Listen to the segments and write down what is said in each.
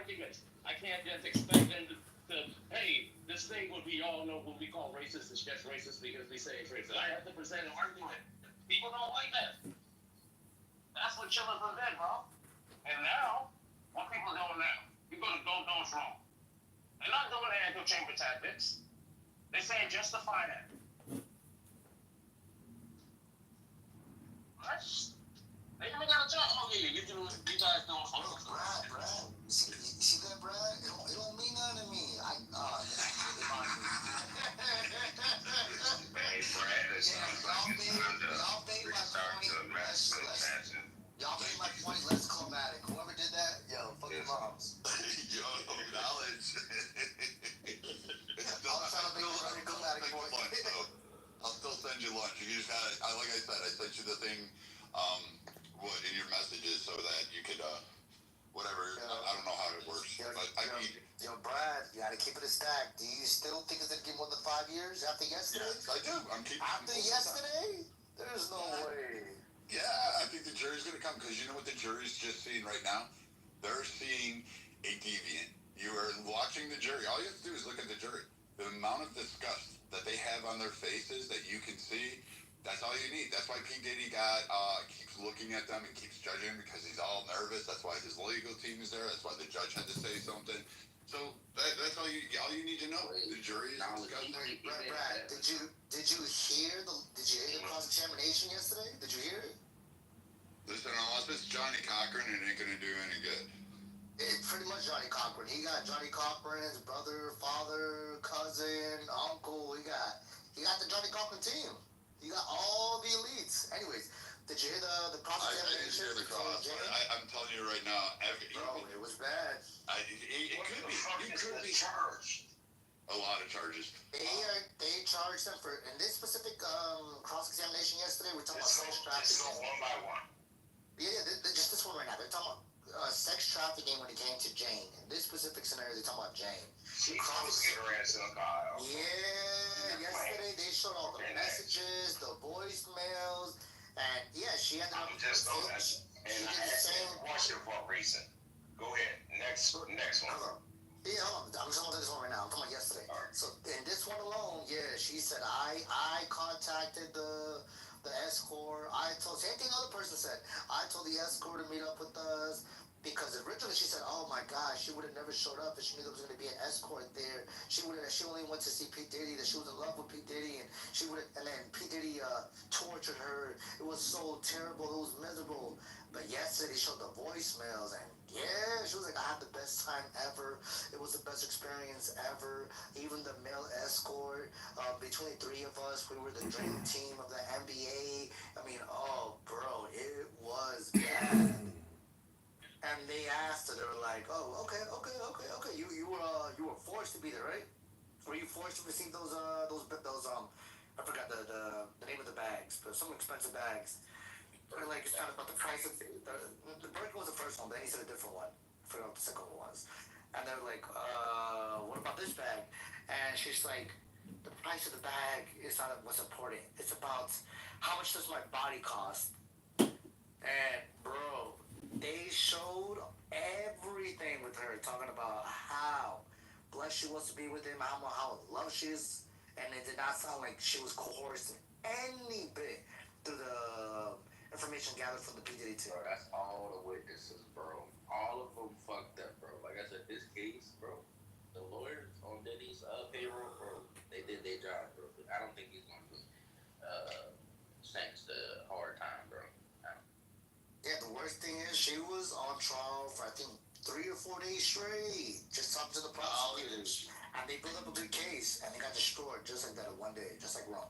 arguments. I can't just expect them to hey, this thing what we all know what we call racist is just racist because we say it's racist. I have to present an argument. People don't like that. That's what children prevent, bro. And now, what people doing now? People don't know what's wrong. They're not doing the echo chamber tactics. They're saying justify that. What? They even got a job. Oh yeah, you guys doing something. Brad. See that, Brad? It don't mean nothing to me. Hey, Brad, it sounds like it's time to restart the masculine passion. Y'all made my point less climatic. Whoever did that, yo, fuck your moms. Yo, knowledge. I'll try to make it very climatic for you. I'll still send you lunch. You just gotta, like I said, I sent you the thing, in your messages so that you could, whatever. I don't know how it works, but I mean. Yo, Brad, you gotta keep it a stack. Do you still think it's gonna give more than 5 years after yesterday? Yes, I do. I'm keeping. After yesterday? There's no way. Yeah, I think the jury's gonna come because you know what the jury's just seeing right now? They're seeing a deviant. You are watching the jury. All you have to do is look at the jury. The amount of disgust that they have on their faces that you can see, that's all you need. That's why P. Diddy keeps looking at them and keeps judging because he's all nervous. That's why his legal team is there. That's why the judge had to say something. So that's all you need to know. The jury is disgusting. Brad, did you hear the cross-examination yesterday? Did you hear it? Listen, unless it's Johnny Cochran, it ain't gonna do any good. It's pretty much Johnny Cochran. He got Johnny Cochran's brother, father, cousin, uncle. He got the Johnny Cochran team. He got all the elites. Anyways, did you hear the cross-examination? I didn't hear the cross. I'm telling you right now. Bro, it was bad. It could be charged. A lot of charges. They charged them for, in this specific cross-examination yesterday, we're talking about sex trafficking. One by one. Yeah, just this one right now. They're talking about sex trafficking when it came to Jane. In this specific scenario, they're talking about Jane. She was getting her ass in the car. Yeah, yesterday they showed all the messages, the voicemails, and yeah, she ended up. Just know that. And I asked her question for a reason. Go ahead. Next one. Yeah, I'm just on this one right now. I'm talking about yesterday. Right. So in this one alone, yeah, she said I contacted the escort. I told same thing the other person said. I told the escort to meet up with us because originally she said, "Oh my gosh, she would have never showed up if she knew there was going to be an escort there. She only went to see P. Diddy. That she was in love with P. Diddy, and then P. Diddy tortured her. It was so terrible. It was miserable." But yesterday they showed the voicemails, and yeah, she was like, "I had the best time ever. It was the best experience ever. Even the male escort, between the three of us, we were the dream team of the NBA. I mean, oh, bro, it was bad." And they asked her, they were like, "Oh, okay. You were forced to be there, right? Were you forced to receive those I forgot the name of the bags, but some expensive bags." They're like, it's kind of about the price of the Birkin was the first one, but then he said a different one. I forgot what the second one was. And they're like, what about this bag? And she's like, the price of the bag is not what's important. It's about how much does my body cost. And bro, they showed everything with her, talking about how blessed she was to be with him, how in love she is, and it did not sound like she was coerced in any bit through the information gathered from the P. Diddy team. Bro, that's all the witnesses, bro. All of them fucked up, bro. Like I said, this case, bro, the lawyers on Diddy's payroll, bro, they did their job, bro. I don't think he's going to be sentenced a hard time, bro. Yeah, the worst thing is she was on trial for, I think, 3 or 4 days straight, just talking to the prosecutors. And they built up a good case, and they got destroyed just like that in one day, just like Ron.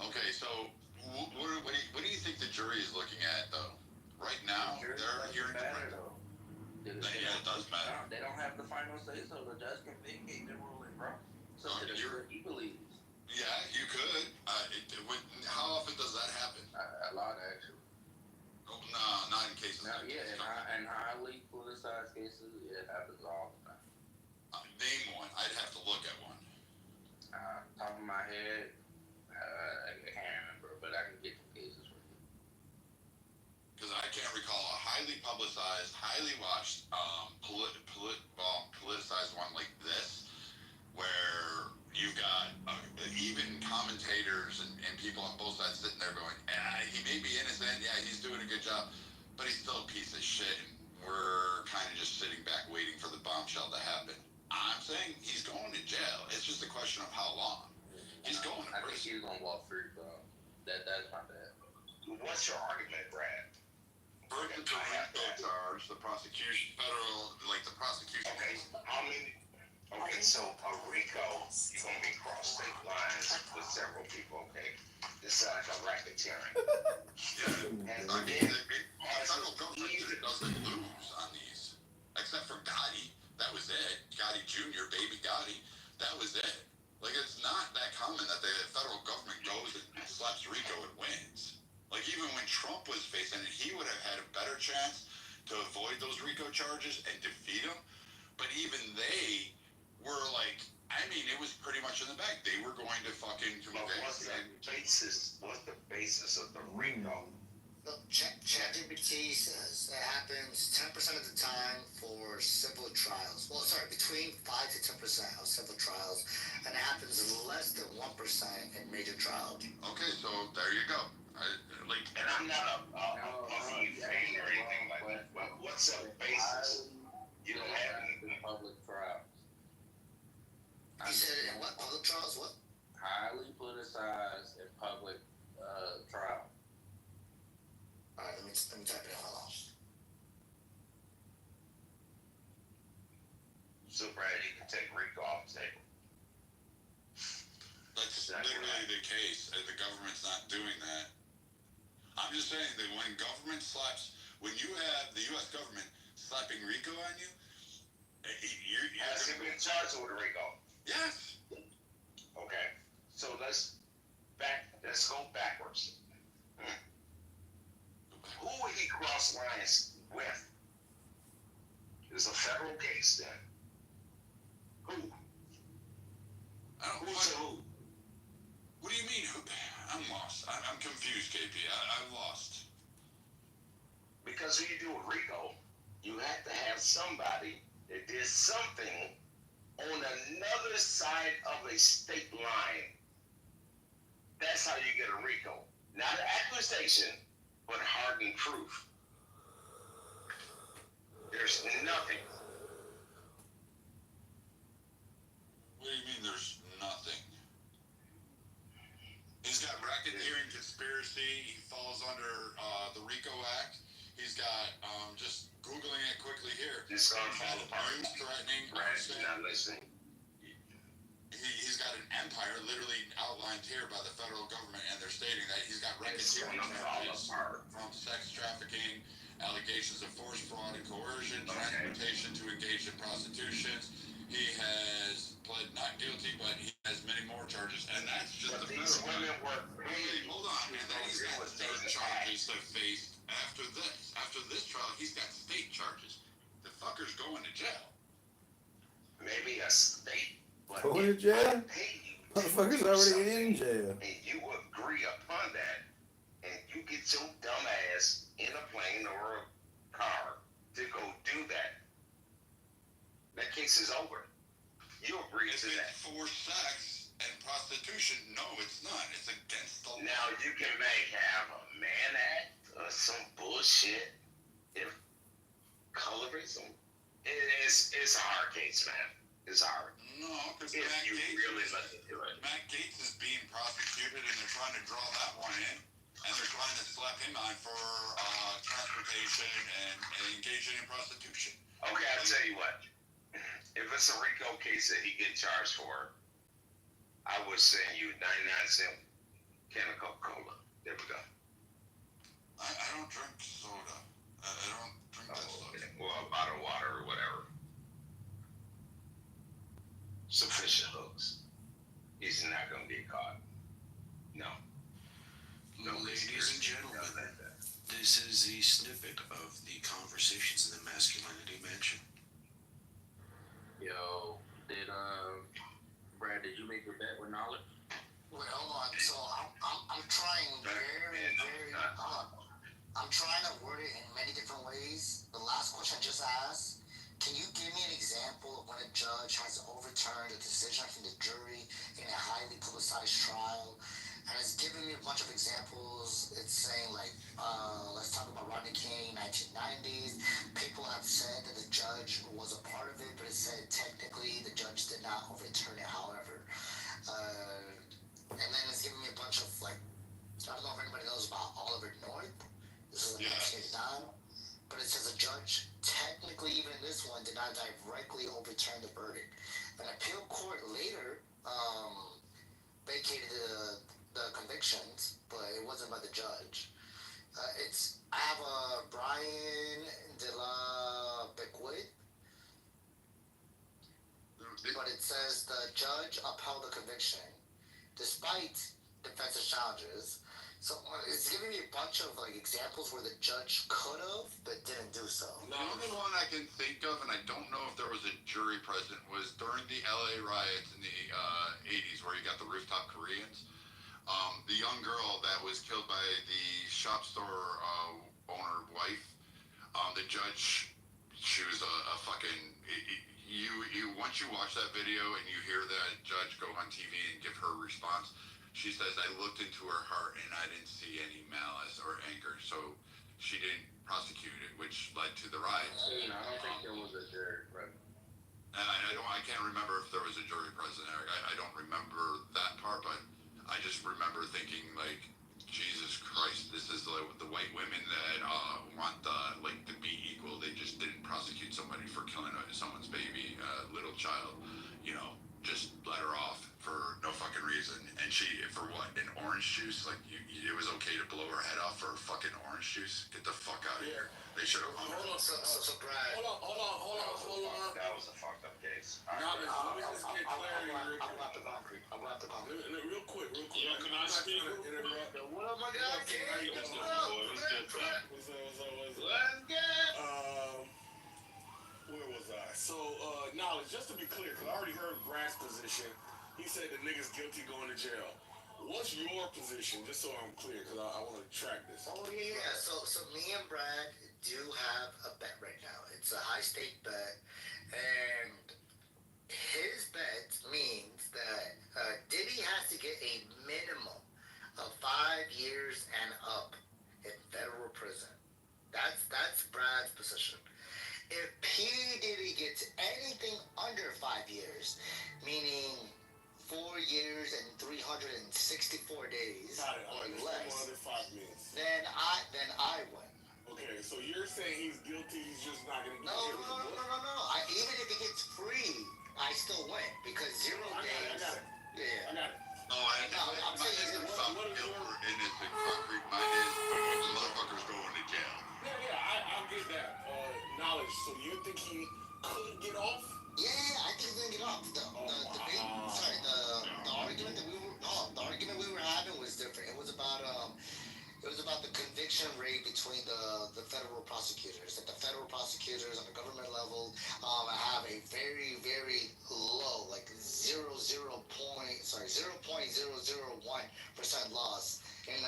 Okay, so what do you think the jury is looking at, though? Right now, they're hearing matter, though. Yeah, it does matter. They don't have the final say, so the judge can vacate the ruling, bro. So to the jury, he believes. Yeah, you could. How often does that happen? A lot, actually. Oh, no, not in cases like yeah, this. in highly politicized cases, yeah, it happens all the time. Name one. I'd have to look at one. Top of my head, I can't remember, but I can get some cases for you. Because I can't recall a highly publicized, highly watched, may be innocent. Yeah, he's doing a good job, but he's still a piece of shit. And we're kind of just sitting back waiting for the bombshell to happen. I'm saying he's going to jail. It's just a question of how long. He's going to I think prison. he's gonna walk free, bro. That's my bad. What's your argument, Brad? First, it's a RICO charge. The prosecution, the prosecution. Okay, how many? Okay, so a RICO, you're gonna be cross state lines with several people. Okay, this is like a racketeering. Yeah, And I mean, then the federal government doesn't lose on these, except for Gotti. That was it. Gotti Jr., baby Gotti. That was it. Like, it's not that common that the federal government goes and slaps RICO and wins. Like, even when Trump was facing it, he would have had a better chance to avoid those RICO charges and defeat them. But even they were like, I mean, it was pretty much in the bag. They were going to fucking convict. What's the basis of the RICO? Look, ChatGPT says it happens 10% of the time for civil trials. Well, sorry, between 5 to 10% of civil trials, and it happens less than 1% in major trials. Okay, so there you go. And I'm not a Puffy fan or anything like that. But what's the basis? You don't have in public trials. You said in what? Public trials? What? Highly politicized in public trial. All right, let me type it in. Hold on. So, Brad, you can take RICO off the table. That's literally the case. The government's not doing that. I'm just saying that when you have the U.S. government slapping RICO on you, you're Has he been charged with a RICO? Yes. Okay. So let's go backwards. Who would he cross lines with? It's a federal case then. Who? Who's who? What do you mean? I'm lost. I'm confused, KP. I'm lost. Because when you do a RICO, you have to have somebody that did something on another side of a state line. That's how you get a RICO. Not an accusation, but hardened proof. There's nothing. What do you mean there's nothing? He's got racketeering conspiracy. He falls under the RICO Act. He's got, just Googling it quickly here. It's gonna fall apart. News threatening. Brad, you're not listening. He's got an empire literally outlined here by the federal government, and they're stating that he's got racketeering charges from sex trafficking, allegations of force, fraud, and coercion, transportation to engage in prostitutions. He has pled not guilty, but he has many more charges, and that's just But the these federal. women were Wait, hold on, man. Then he's got state charges to face after this. After this trial, he's got state charges. The fucker's going to jail. maybe a state, but Going to if jail? I pay you to Motherfucker's do already something, in jail. and you agree upon that, and you get your dumb ass in a plane or a car to go do that, that case is over. You agree If to that. it's for sex and prostitution, no, it's not. It's against the law. Now you can have a man act or some bullshit if colorism. It's a hard case, man. It's hard. No, because If you really look into it. Matt Gaetz is being prosecuted, and they're trying to draw that one in, and they're trying to slap him on for transportation and engaging in prostitution. Okay, I'll tell you what. If it's a RICO case that he get charged for, I would send you 99-cent can of Coca-Cola. There we go. I don't drink soda. I don't drink that soda. Okay. Well, a bottle of water or whatever. Sufficient hooks. He's not going to get caught. No. Ladies and gentlemen, this is the snippet of the conversations in the Masculinity Mansion. Yo, Brad, did you make your bet with knowledge? Wait, hold on. So I'm trying I'm trying to word it in many different ways. The last question I just asked, can you give me an example of when a judge has overturned a decision from the jury in a highly publicized trial, and it's giving me a bunch of examples. It's saying like, let's talk about Rodney King, 1990s. People have said that the judge was a part of it, but it said technically the judge did not overturn it. However, and then it's giving me a bunch of like, I don't know if anybody knows about Oliver North. This is a Yes. but it says a judge technically, even in this one, did not directly overturn the verdict. An appeal court later vacated the convictions, but it wasn't by the judge. I have a Brian de la Becquid, but it says the judge upheld the conviction despite defense's challenges. So it's giving me a bunch of like examples where the judge could have but didn't do so. The only one I can think of, and I don't know if there was a jury present, was during the LA riots in the 80s where you got the rooftop Koreans. The young girl that was killed by the shop store owner wife, the judge, she was a fucking. You once you watch that video and you hear that judge go on TV and give her response, she says, "I looked into her heart and I didn't see any malice or anger, so she didn't prosecute it," which led to the riots. I don't think there was a jury present. And I can't remember if there was a jury present, Eric. I don't remember that part, but I just remember thinking like, Jesus Christ, this is the white women that want to be equal. They just didn't prosecute somebody for killing someone's baby, little child. Just let her off for no fucking reason. And she, for what? An orange juice? Like it was okay to blow her head off for fucking orange juice? Get the fuck out of here. They should have. Hold on, So Brad. hold on. That was a fucked up case. Now, let me just get clarity I'll wrap the concrete. real quick. Yeah, can I speak? What up, my guy? How you doing, What's boy? Let's get. Where was I? So, Knowledge, just to be clear, because I already heard Brad's position. He said the nigga's guilty going to jail. What's your position, just so I'm clear, because I want to track this. Oh yeah. So me and Brad do have a bet right now. It's a high stake bet, and his bet means that Diddy has to get a minimum of 5 years and up in federal prison. That's Brad's position. If P. Diddy gets anything under 5 years, meaning 4 years and 364 days or less, then I win. Okay, so you're saying he's guilty, he's just not going to get No. hit with the book? Even if he gets free, I still win because 0 days. I got it. Yeah. I'm saying Gilbert in his big concrete mind is the motherfucker's going to jail. I'll get that. Knowledge, so you think he could get off? Yeah, I think he's gonna get off. The argument we were having was different. It was about the conviction rate between the federal prosecutors. That the federal prosecutors on the government level have a very, very low, like 0.001% loss in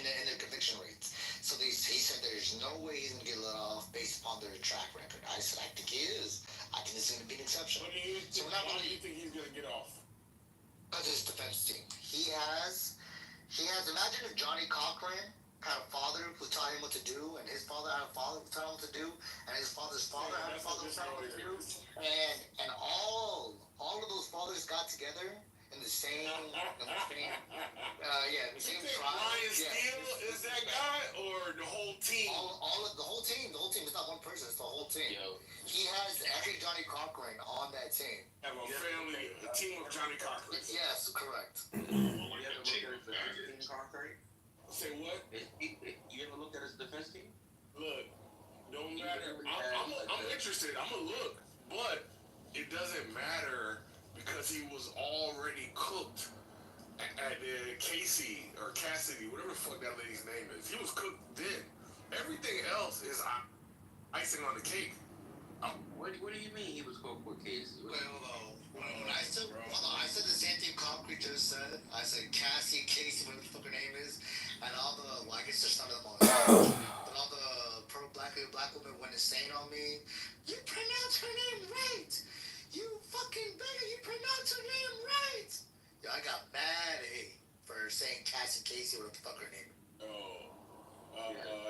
their conviction rates. So he said there's no way he's gonna get let off based upon their track record. I said I think he is. I think it's gonna be an exception. What do you think he's going to get off? Because his defense team, he has. Imagine if Johnny Cochran had a father who taught him what to do, and his father had a father who taught him what to do, and his father's father had a father who taught him what to do, and all of those fathers got together in the same trial. Ryan Steele is that guy, or the whole team? The whole team. It's not one person. It's the whole team. Yo, He has every Johnny Cochran on that team. Have a family, a team of Johnny Cochran. Yes, correct. you ever looked at his defense team, Concrete? Say what? You ever looked at his defense team? Look, don't matter. I'm interested. I'm gonna look, but it doesn't matter because he was already cooked at Casey or Cassidy, whatever the fuck that lady's name is. He was cooked then. Everything else is icing on the cake. What do you mean he was cooked with Casey? When I said the same thing Concrete just said. I said Cassie, Casey, whatever the fuck her name is, and all the I guess there's none of them on but all the black women went insane on me. You pronounce her name right. You fucking better. You pronounce her name right. Yeah, I got mad hate. for saying Cassie Casey, what the fuck her name.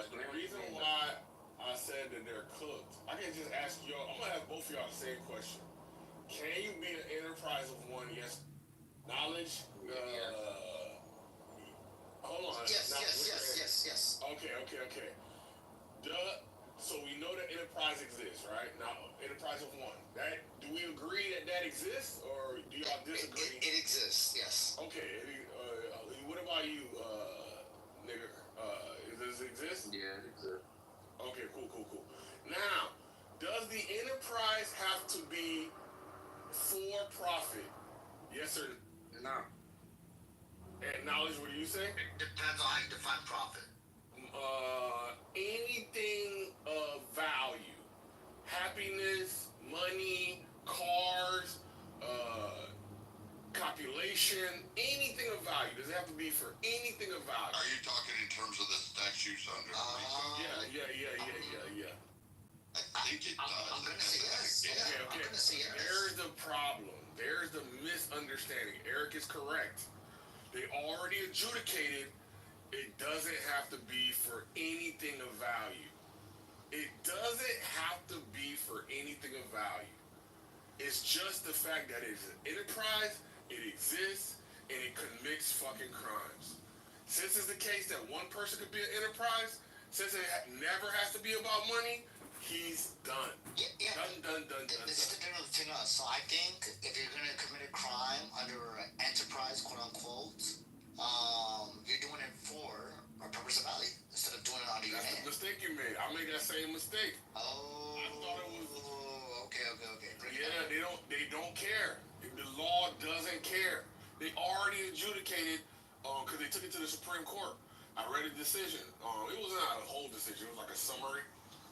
The reason why I said that they're cooked, I can just ask y'all. I'm gonna have both of y'all the same question. Can you be an enterprise of one? Yes. Knowledge. Hold on. Yes. Okay. So we know that enterprise exists, right? Now, enterprise of one. That do we agree that exists, or do y'all disagree? It exists. Yes. Okay. What about you, nigga? Does it exist? Yeah, it exists. Okay. Cool. Now, does the enterprise have to be for profit? Yes or no? And knowledge, what do you say? It depends on how you define profit. Anything of value, happiness, money, cars, copulation, anything of value. Does it have to be for anything of value? Are you talking in terms of the statutes under Yeah. I think it does. I'm gonna say yes. Okay. I'm gonna say yes. There's the problem. There's the misunderstanding. Eric is correct. They already adjudicated it doesn't have to be for anything of value. It doesn't have to be for anything of value. It's just the fact that it's an enterprise, it exists, and it commits fucking crimes. Since it's the case that one person could be an enterprise, since it never has to be about money, he's done. Yeah. Done. This is the difference between us. So I think if you're gonna commit a crime under enterprise, quote unquote, you're doing it for a purpose of value instead of doing it under your That's hand. the mistake you made. I made that same mistake. Oh. I thought it was. Okay. Yeah, they don't care. The law doesn't care. They already adjudicated, because they took it to the Supreme Court. I read a decision. It was not a whole decision. It was like a summary.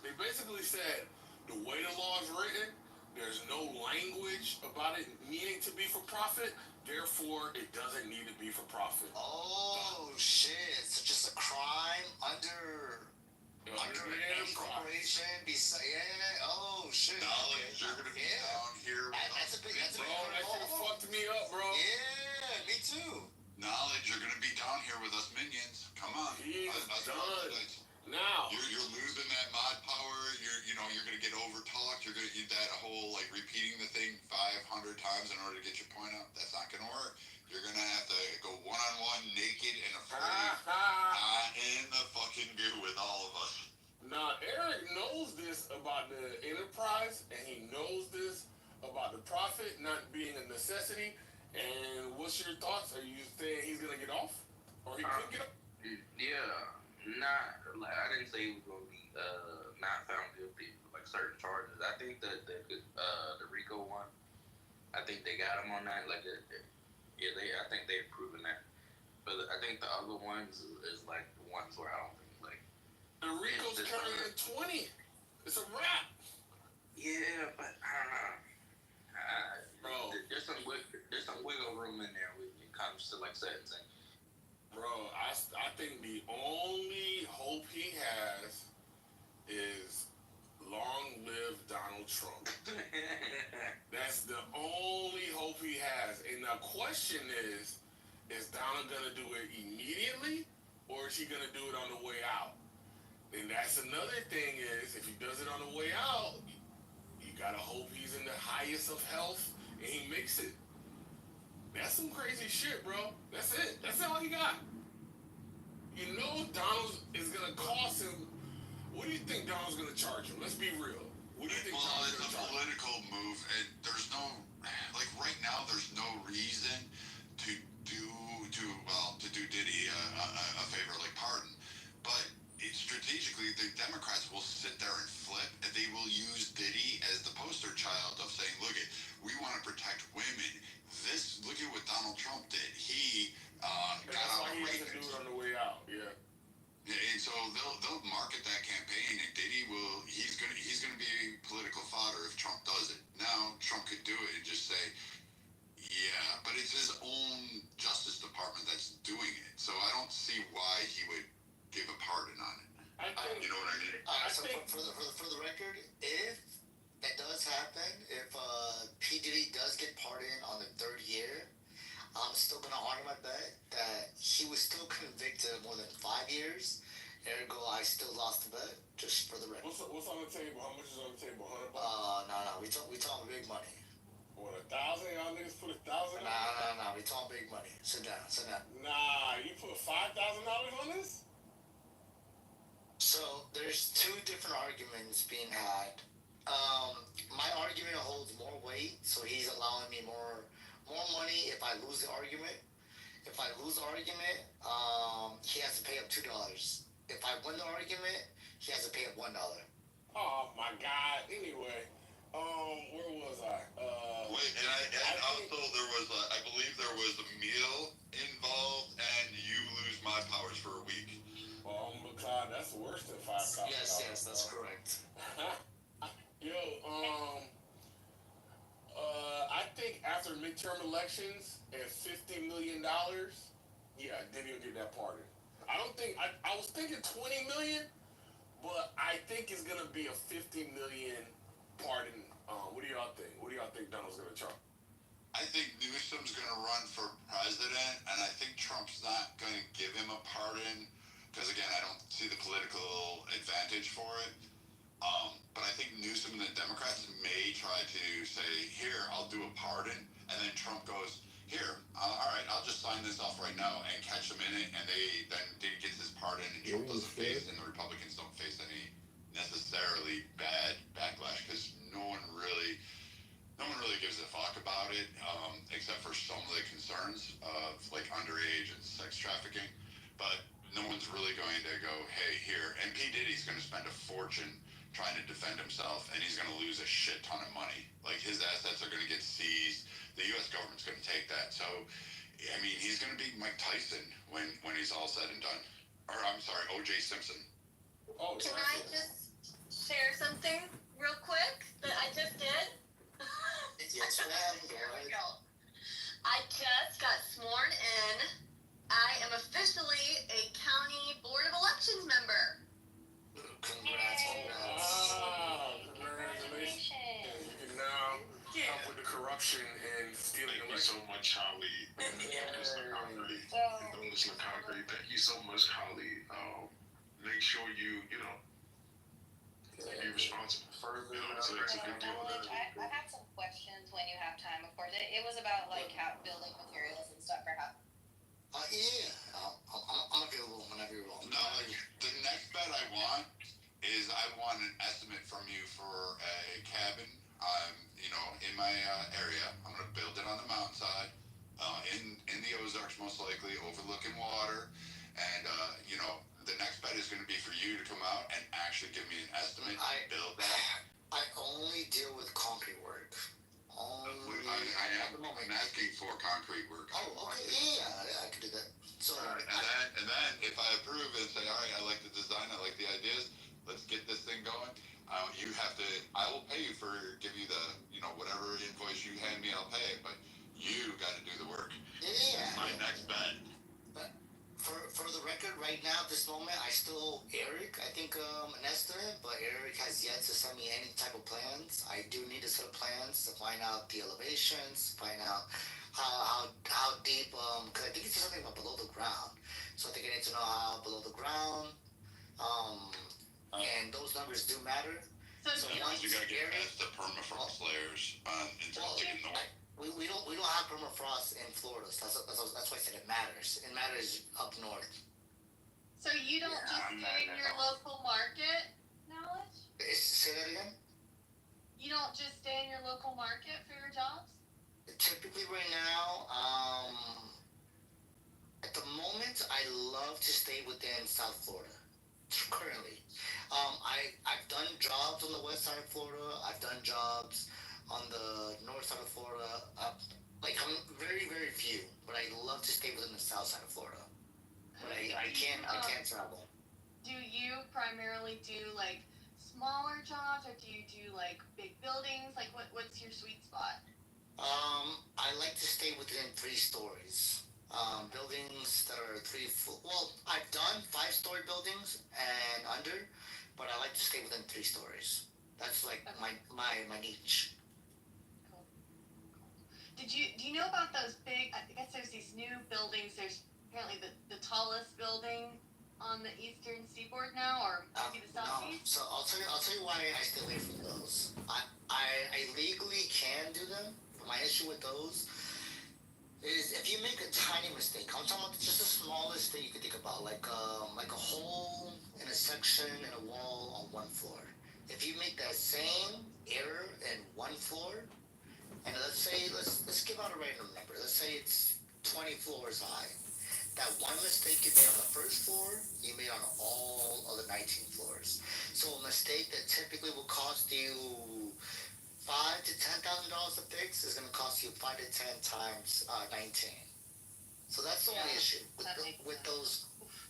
They basically said the way the law is written, there's no language about it needing to be for profit. Therefore, it doesn't need to be for profit. Oh shit! So just a crime under any corporation. Oh shit! Knowledge, you're gonna be down here. That's a big. Bro, that shit fucked me up, bro. Yeah, me too. Knowledge, you're gonna be down here with us minions. Come on. He's done. That's- Now, You're losing that mod power. You're gonna get over talked. You're gonna get that whole like repeating the thing 500 times in order to get your point out. That's not gonna work. You're gonna have to go one-on-one, naked and afraid, in the fucking goo with all of us. now Eric knows this about the enterprise, and he knows this about the profit not being a necessity. And what's your thoughts? Are you saying he's gonna get off, or he could get off? Yeah, not like I didn't say he was gonna be not found guilty of like certain charges. I think that the Rico one, I think they got him on that. Like, I think they've proven that. But I think the other ones is like the ones where I don't think like The Rico's carrying 20. It's a wrap. Yeah, but I don't know. Bro. There's some wiggle room in there when it comes to like sentencing. Bro, I think the only hope he has is long live Donald Trump. That's the only hope he has. And the question is Donald gonna do it immediately, or is he gonna do it on the way out? And that's another thing is, if he does it on the way out, you gotta hope he's in the highest of health and he makes it. That's some crazy shit, bro. That's it. That's all he got. You know Donald is gonna cost him. What do you think Donald's gonna charge him? Let's be real. What do you think Donald's It's a gonna charge him? political move, and there's no, like right now, there's no reason to do Diddy a favor like pardon, but strategically the Democrats will sit there and flip, and they will use Diddy as the poster child of saying, look it, we want to protect women. Look at what Donald Trump did. He got That's out why of he has to do raping. it on the way out. Yeah. And so they'll market that campaign, and Diddy he's gonna be political fodder if Trump does it. Now Trump could do it and just say, yeah, but it's his own Justice Department that's doing it. So I don't see why he would give a pardon on it. I think, You know what I mean? So for the record, if that does happen, if P. Diddy does get pardoned on the third year, I'm still gonna honor I still lost the bet, just for the record. What's on the table? How much is on the table? $100? No. We talking big money. What, 1,000? Y'all niggas put 1,000? No. We talking big money. Sit down. Nah, you put $5,000 on this? So there's two different arguments being had. My argument holds more weight, so he's allowing me more money if I lose the argument. If I lose the argument, he has to pay up $2. If I win the argument, he has to pay up $1. Oh my God. Anyway, where was I? Wait, and also there was I believe there was a meal involved, and you lose my powers for a week. Oh my God, that's worse than $5,000. Yes, that's correct. Yo, I think after midterm elections and $50 million, yeah, Diddy will get that pardon. I don't think I was thinking 20 million, but I think it's gonna be a 50 million pardon. What do y'all think? What do y'all think Donald's gonna charge? I think Newsom's going to run for president, and I think Trump's not going to give him a pardon because, again, I don't see the political advantage for it. But I think Newsom and the Democrats may try to say, here, I'll do a pardon, and then Trump goes, here, all right, I'll just sign this off right now and catch him in it, and then Diddy gets his pardon, and Trump doesn't face, and the Republicans don't face any necessarily bad backlash because no one really gives a fuck about it, except for some of the concerns of like underage and sex trafficking. But no one's really going to go, hey, here. And P. Diddy's going to spend a fortune trying to defend himself, and he's going to lose a shit ton of money. Like his assets are going to get seized. The U.S. government's going to take that. So, I mean, he's going to be Mike Tyson when he's all said and done. Or I'm sorry, O.J. Simpson. Oh, Can I just share something real quick that I just did? Yes, ma'am. Here we go. I just got sworn in. I am officially a county board of elections member. Congrats. Congratulations. You can now help with the corruption and stealing Thank you so elections. much, Holly. Congressman Concrete. Thank you so much, Holly. Make sure you be responsible. So it's a good deal. I have some questions when you have time, of course. It was about like how building materials and stuff for how. Yeah. I'm available whenever you're on. No, the next bet I want is I want an estimate from you for a cabin, in my area. I'm going to build it on the mountainside, in the Ozarks most likely, overlooking water, and the next bet is going to be for you to come out and actually give me an estimate and build that. I only deal with concrete work. I'm asking for concrete work. Oh, okay. Yeah, I can do that. So, And then if I approve and say, all right, I like the design, I like the ideas, let's get this thing going. I will pay you give you the, whatever invoice you hand me, I'll pay it, but you got to do the work. yeah. That's my next bet. For the record, right now, at this moment, I still owe Eric, I think, an estimate, but Eric has yet to send me any type of plans. I do need a set of plans to find out the elevations, find out how deep, because I think it's something about below the ground. So I think I need to know how below the ground, and those numbers do matter. So you You got to get past the permafrost layers in terms of north. We don't have permafrost in Florida, so that's why I said it matters. It matters up north. So you don't just stay in your local market, knowledge? Say that again? You don't just stay in your local market for your jobs? Typically right now, at the moment, I love to stay within South Florida. Currently, I've done jobs on the west side of Florida. I've done jobs on the north side of Florida. I'm very, very few, but I love to stay within the south side of Florida. But I can't travel. Do you primarily do like smaller jobs, or do you do like big buildings? Like what's your sweet spot? I like to stay within 3 stories. Buildings that are 3 foot. Well, I've done 5-story buildings and under, but I like to stay within 3 stories. That's like my niche. Cool. Do you know about those big? I guess there's these new buildings. There's apparently the tallest building on the eastern seaboard now, or maybe the No, southeast? so I'll tell you why I stay away from those. I legally can do them, but my issue with those is if you make a tiny mistake. I'm talking about just the smallest thing you could think about, like a hole in a section in a wall on one floor. If you make that same error in one floor, and let's give out a random number. Let's say it's 20 floors high. That one mistake you made on the first floor, you made on all of the 19 floors. So a mistake that typically will cost you $5,000 to $10,000 to fix is going to cost you 5 to 10 times 19. So that's the only issue with those.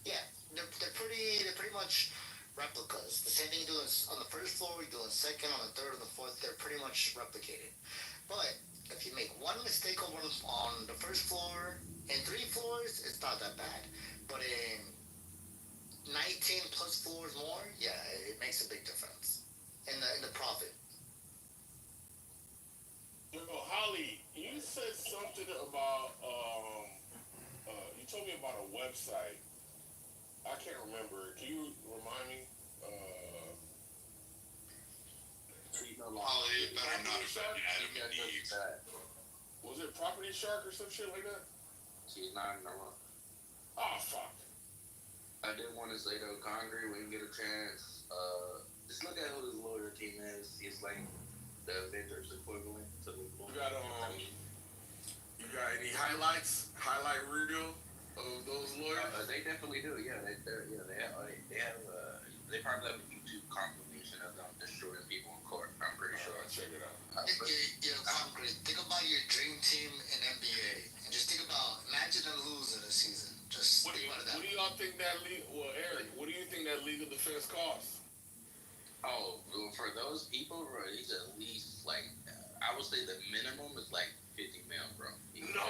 Yeah, they're pretty much replicas. The same thing you do on the first floor, you do on the second, on the third, on the fourth. They're pretty much replicated. But if you make one mistake on the first floor and 3 floors, it's not that bad. But in 19 plus floors more, yeah, it makes a big difference in the profit. Yo, Holly, you said something about you told me about a website. I can't remember. Can you remind me? Oh, you better not have been Adam and Eve. Was it Property Shark or some shit like that? She's not in the room. Oh fuck. I did want to say though, Congress, when you get a chance, just look at who his lawyer team is. He's like the Avengers equivalent to the. You got any highlight reel of those lawyers? They definitely do. Yeah, they probably have a YouTube compilation of them destroying people in court. I'm pretty sure. Check it out. Congress, think about your dream team in NBA, and just think about imagine them losing this season. Just What do think about it that way. y'all think that league? Well, Eric, what do you think that legal defense costs? Oh, well, for those people, bro, he's at least like I would say the minimum is like 50 mil, bro. No.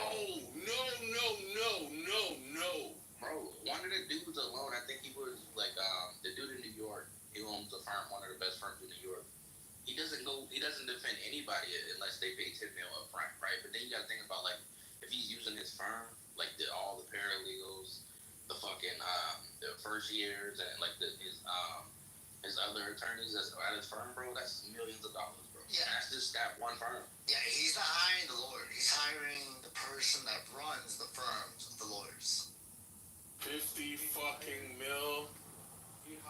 Bro, one of the dudes alone, I think he was like the dude in New York. He owns a firm, one of the best firms in New York. He doesn't defend anybody unless they pay 10 mil up front, right? But then you got to think about like if he's using his firm, like all the paralegals, the fucking the first years, and like his other attorneys that's at his firm, bro. That's millions of dollars, bro. Yeah. And that's just that one firm. Yeah, he's not hiring the lawyer. He's hiring the person that runs the firms of the lawyers. 50 fucking mil.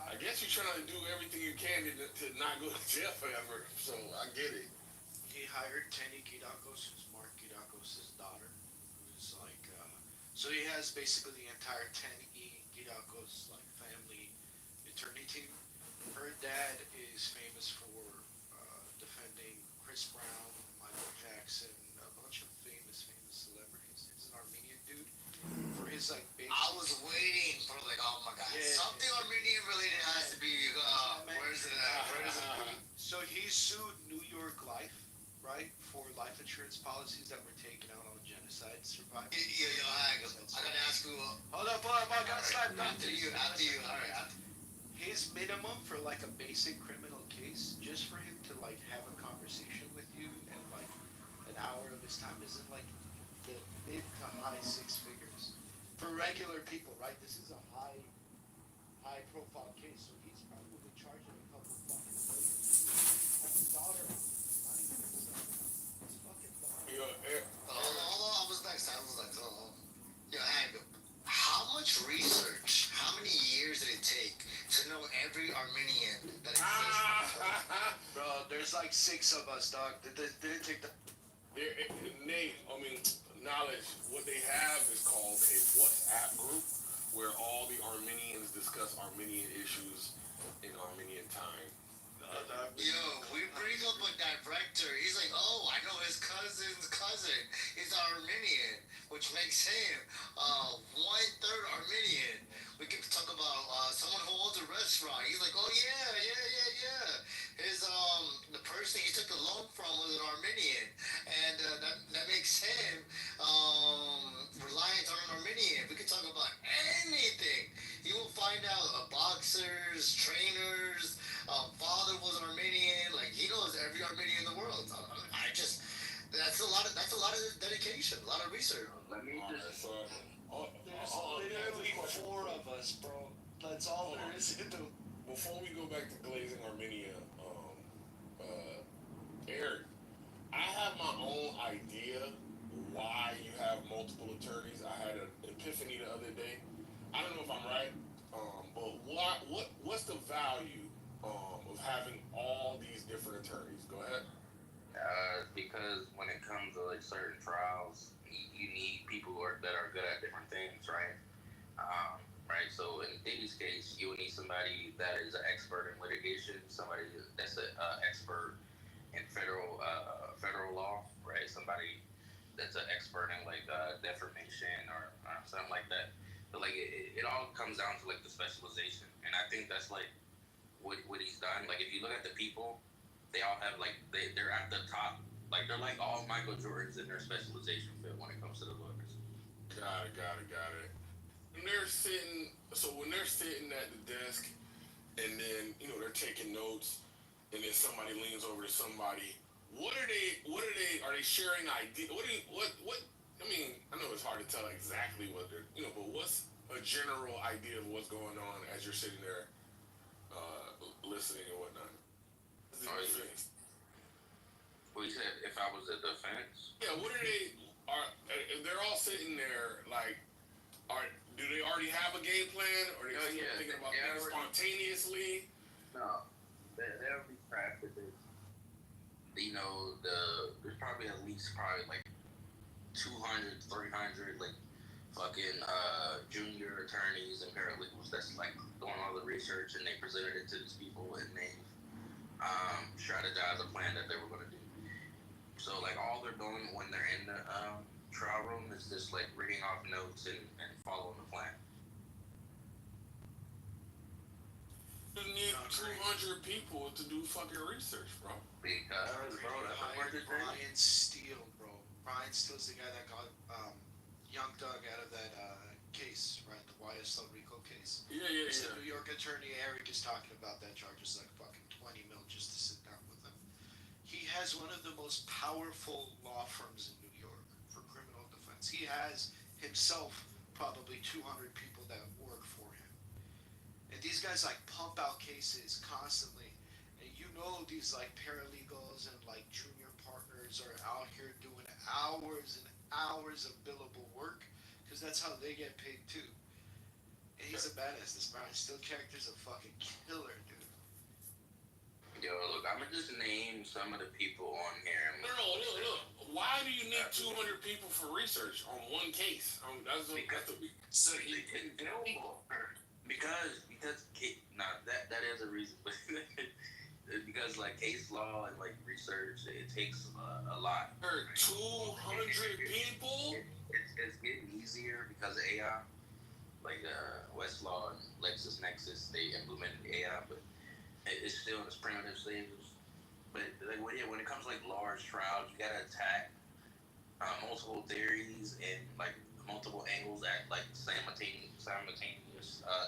I guess you're trying to do everything you can to not go to jail forever. So I get it. He hired Kenny Kidakos, who's Mark Kidakos' daughter, who's like, so he has basically the entire Kenny Kidakos like family attorney team. Her dad is famous for defending Chris Brown, Michael Jackson, a bunch of famous celebrities. He's an Armenian dude. For his like big. I was waiting for like, oh my god, something Armenian related has to be. Where's it at? So he sued New York Life, right, for life insurance policies that were taken out on genocide survivors. I gotta ask you. Hold up, I got slapped. After you. All right. His minimum for like a basic criminal case, just for him to like have a conversation with you and like an hour of his time, isn't like the mid to high six figures for regular people, right? This is a high profile case, so he's probably charging a couple fucking million. Have his daughter on, not even himself. His fucking daughter. Yo, Eric. Hold on, I was next. I was like, oh. Yo, Hank, how much research, how many years did it take to know every Armenian that exists? Bro, there's like 6 of us, dog. Didn't take the. Nate, knowledge. What they have is called a WhatsApp group where all the Armenians discuss Armenian issues in Armenian time. Yo, we bring up a director. He's like, oh, I know his cousin's cousin is Armenian, which makes him 1/3 Armenian. We can talk about someone who owns a restaurant. He's like, oh yeah. His the person he took the loan from was an Armenian, and that makes him reliant on an Armenian. We can talk about anything. You will find out boxers, trainers. Father was an Armenian. Like he knows every Armenian in the world. That's a lot of dedication, a lot of research. Let me just. There's literally 4 of us, bro. That's all there is to do. Before we go back to Glazing Armenia, Eric, I have my own idea why you have multiple attorneys. I had an epiphany the other day. I don't know if I'm right, but what's the value of having all these different attorneys? Go ahead. Because when it comes to like certain trials, you need people that are good at different things, right? Right. So in Diddy's case, you would need somebody that is an expert in litigation, somebody that's an expert in federal law, right? Somebody that's an expert in like defamation or something like that. But like it all comes down to like the specialization, and I think that's like what he's done. Like if you look at the people, they all have like they're at the top. Like they're like all Michael Jordans in their specialization field when it comes to the lawyers. Got it. When they're sitting at the desk, and then they're taking notes, and then somebody leans over to somebody. Are they sharing ideas? What? I mean, I know it's hard to tell exactly what they're, but what's a general idea of what's going on as you're sitting there, listening and whatnot? Well, you said if I was a defense. Yeah, what are they? They're all sitting there like, are do they already have a game plan, or are they thinking about things spontaneously? No, they'll be crafted. There's probably at least like 200, 300 like fucking junior attorneys and paralegals that's like doing all the research, and they presented it to these people, and they strategized a plan that they were going to do. So like all they're doing when they're in the trial room is just like reading off notes and following the plan. You need 200 people to do fucking research, bro. Because, bro, that's a Hired Brian Steele, bro. Brian Steele's the guy that got Young Doug out of that case, right? The YSL Rico case. Yeah. It's the New York attorney Eric is talking about. That charge is like fucking 20 mil just to sit down with him. He has one of the most powerful law firms in New York for criminal defense. He has himself probably 200 people that work for him. And these guys like pump out cases constantly. And these like paralegals and like junior partners are out here doing hours and hours of billable work because that's how they get paid too. And he's a badass. This Brian Steele character's a fucking killer, dude. Yo, look, I'm gonna just name some of the people on here. No. Why do you need 200 people for research on one case? So he can do more. Because that is a reason. Because like case law and like research, it takes a lot. 200 people. It's getting easier because of AI. Like Westlaw and LexisNexis, they implemented AI, but it's still in its primitive stages. But like when it comes to like large trials, you gotta attack multiple theories and like multiple angles at like simultaneous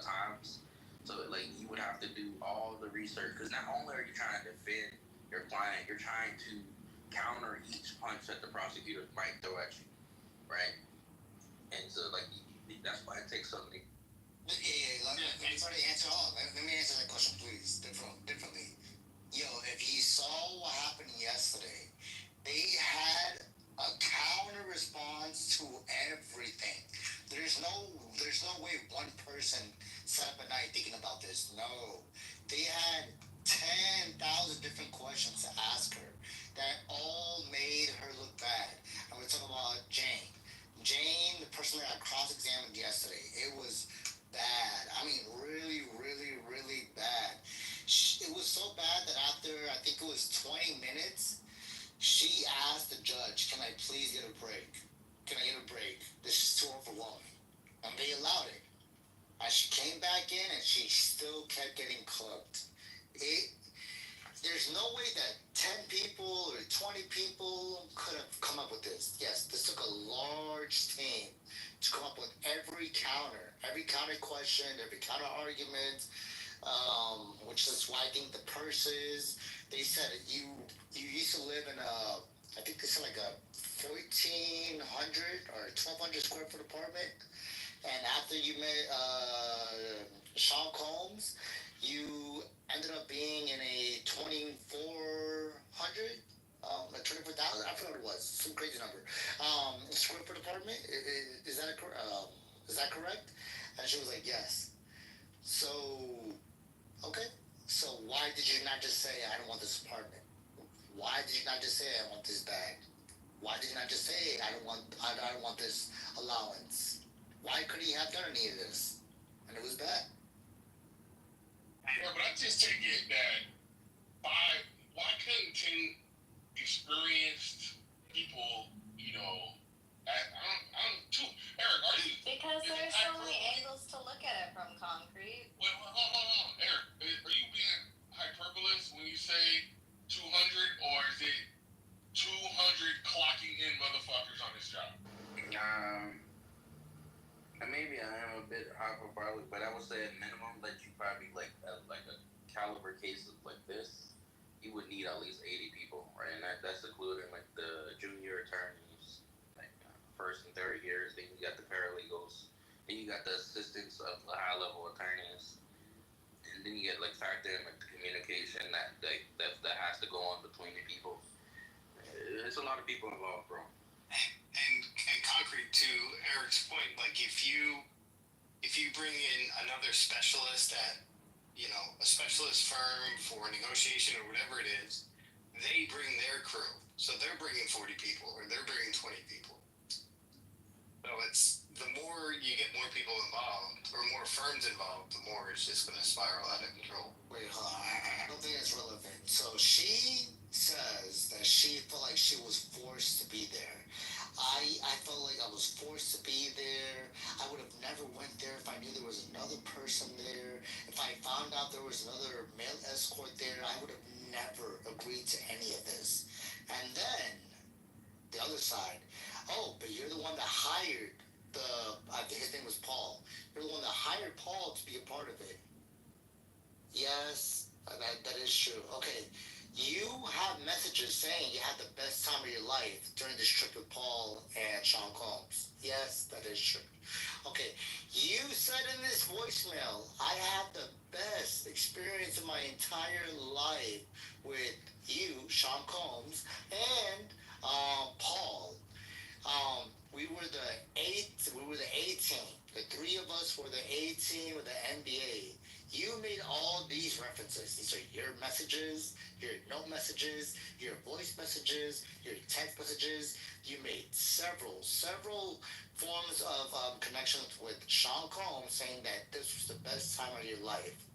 times. So like you would have to do all the research because not only are you trying to defend your client, you're trying to counter each punch that the prosecutor might throw at you, right? And so like that's why it takes so many. Let me try to answer all. Let me answer that question, please, differently. Yo, if you saw what happened yesterday, they had a counter response to everything. There's no way one person sat up at night thinking about this. No, they had 10,000 different questions to ask her that all made her look bad. And we're talking about Jane. Jane, the person that I cross-examined yesterday, it was bad. I mean, really, really, really bad. It was so bad that after, I think it was 20 minutes, she asked the judge, can I please get a break? Can I get a break? This is too overwhelming. And they allowed it. And she came back in and she still kept getting clubbed. There's no way that 10 people or 20 people could have come up with this. Yes, this took a large team to come up with every counter question, every counter argument, which is why I think the purses, they said you used to live in I think they said like a 1,400 or 1,200 square foot apartment. and after you met Sean Combs, you ended up being in a 2,400, like 24,000. I forgot what it was, some crazy number. Square foot apartment. Is that correct? And she was like, yes. So, okay. So why did you not just say I don't want this apartment? Why did you not just say I want this bag? Why did you not just say I don't want this allowance? Why couldn't he have done any of this? And it was bad. Yeah, but I just take it that why couldn't 10 experienced people, Eric, are you? Because there's so many angles to look at it from, Concrete. Wait, hold on, Eric, are you being hyperbolous when you say 200, or is it 200 clocking in motherfuckers on this job? Maybe I am a bit hyperbolic, but I would say at minimum that you probably like a caliber case like this, you would need at least 80 people, right? And that's including like the junior attorneys, like first and third years. Then you got the paralegals, then you got the assistants of the high level attorneys, and then you get like factor in like the communication that has to go on between the people. It's a lot of people involved, bro. And concrete, to Eric's point, like if you bring in another specialist at a specialist firm for negotiation or whatever it is, they bring their crew, so they're bringing 40 people or they're bringing 20 people. So it's the more you get more people involved or more firms involved, the more it's just going to spiral out of control. Wait, hold on. I don't think it's relevant. So she says that she felt like she was forced to be there. I felt like I was forced to be there. I would have never went there if I knew there was another person there. If I found out there was another male escort there, I would have never agreed to any of this. And then the other side, oh, but you're the one that hired I think his name was Paul. You're the one that hired Paul to be a part of it. Yes, that is true. Okay. You have messages saying you had the best time of your life during this trip with Paul and Sean Combs. Yes, that is true. Okay, you said in this voicemail, I had the best experience of my entire life with you, Sean Combs, and Paul. We were the A team. The three of us were the A team of the NBA. You made all these references. These are your messages, your note messages, your voice messages, your text messages. You made several forms of connections with Sean Combs saying that this was the best time of your life.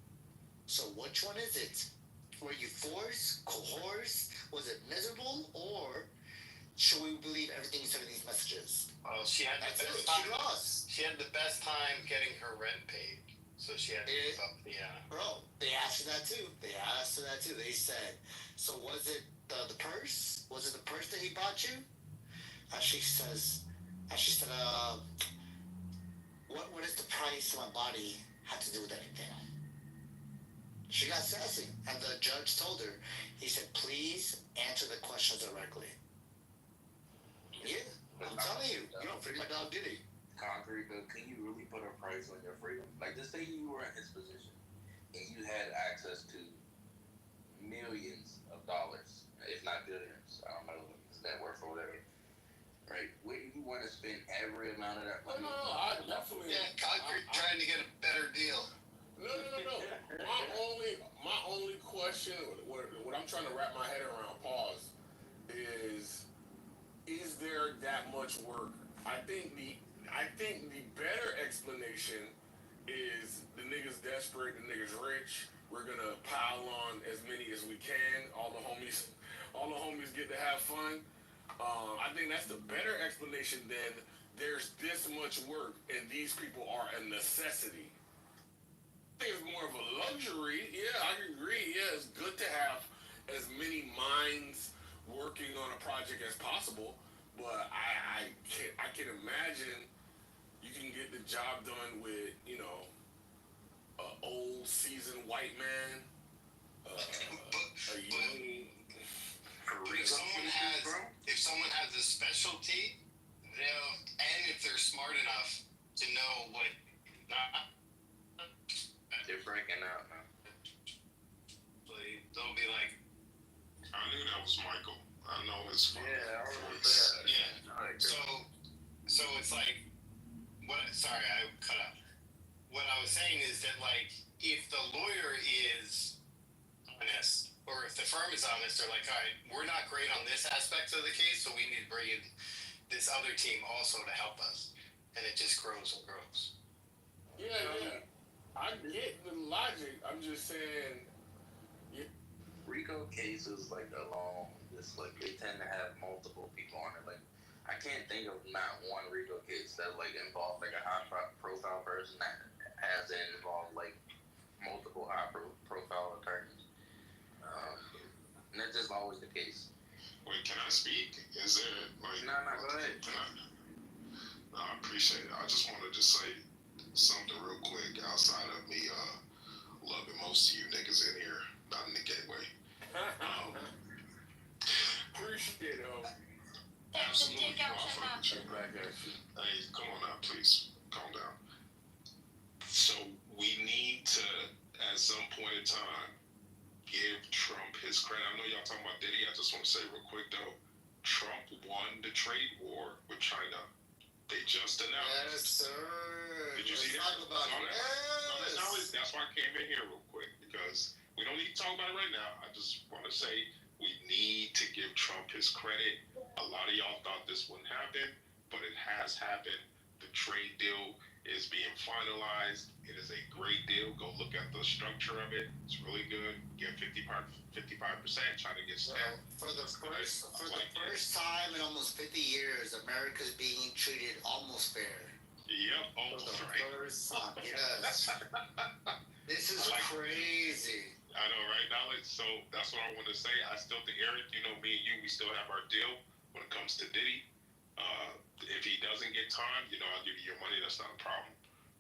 So which one is it? Were you forced, coerced? Was it miserable? Or should we believe everything you said in these messages? Well, she had the best time. She had the best time getting her rent paid. So she had to give up the. Bro, they asked her that too. They said, so was it the purse? Was it the purse that he bought you? And she said, what is the price of my body have to do with anything? She got sassy, and the judge told her, he said, please answer the questions directly. Yeah, I'm telling you, you don't free my dog Diddy. Concrete, but can you really put a price on your freedom? Like, just say you were in his position and you had access to millions of dollars, if not billions. I don't know his net worth or whatever. Right? Wouldn't you want to spend every amount of that money? No, I definitely. Yeah, concrete trying to get a better deal. No. My only question, what I'm trying to wrap my head around, pause, is there that much work? I think the better explanation is the niggas desperate, the niggas rich. We're gonna pile on as many as we can. All the homies get to have fun. I think that's the better explanation than there's this much work and these people are a necessity. I think it's more of a luxury. Yeah, I agree. Yeah, it's good to have as many minds working on a project as possible. But I can imagine you can get the job done with, an old seasoned white man, a young. If someone has a specialty, and if they're smart enough, to know what not. They're breaking out now. They'll be like, I knew that was Michael. I know his Yeah, I remember voice. that. yeah. So it's like, what? Sorry, I cut out. What I was saying is that, like, if the lawyer is honest, or if the firm is honest, they're like, all right, we're not great on this aspect of the case, so we need to bring in this other team also to help us, and it just grows and grows. Yeah. I get the logic. I'm just saying. RICO cases like alone, just like they tend to have multiple people on it. Like I can't think of not one RICO case that like involved like a high profile person that hasn't involved like multiple high profile attorneys. And that's just always the case. Wait, can I speak? Is there like? No, go ahead. No, I appreciate it. I just wanted to say something real quick outside of me loving most of you niggas in here, not in the gateway. Appreciate it. Absolutely. Hey, come on now, please. Calm down. So we need to, at some point in time, give Trump his credit. I know y'all talking about Diddy. I just want to say real quick though, Trump won the trade war with China. They just announced. Yes, sir. Did you see that? Talk about it. Yes. That's why I came in here real quick, because we don't need to talk about it right now. I just want to say we need to give Trump his credit. A lot of y'all thought this wouldn't happen, but it has happened. The trade deal is being finalized. It is a great deal. Go look at the structure of it. It's really good. Get 55%. China gets 10. For the first time in almost 50 years, America's being treated almost fair. Yep, almost right. First time, yes. This is crazy. I know, right, Knowledge? So that's what I want to say. I still think, Eric, you know, me and you, we still have our deal when it comes to Diddy. If he doesn't get time, you know, I'll give you your money. That's not a problem.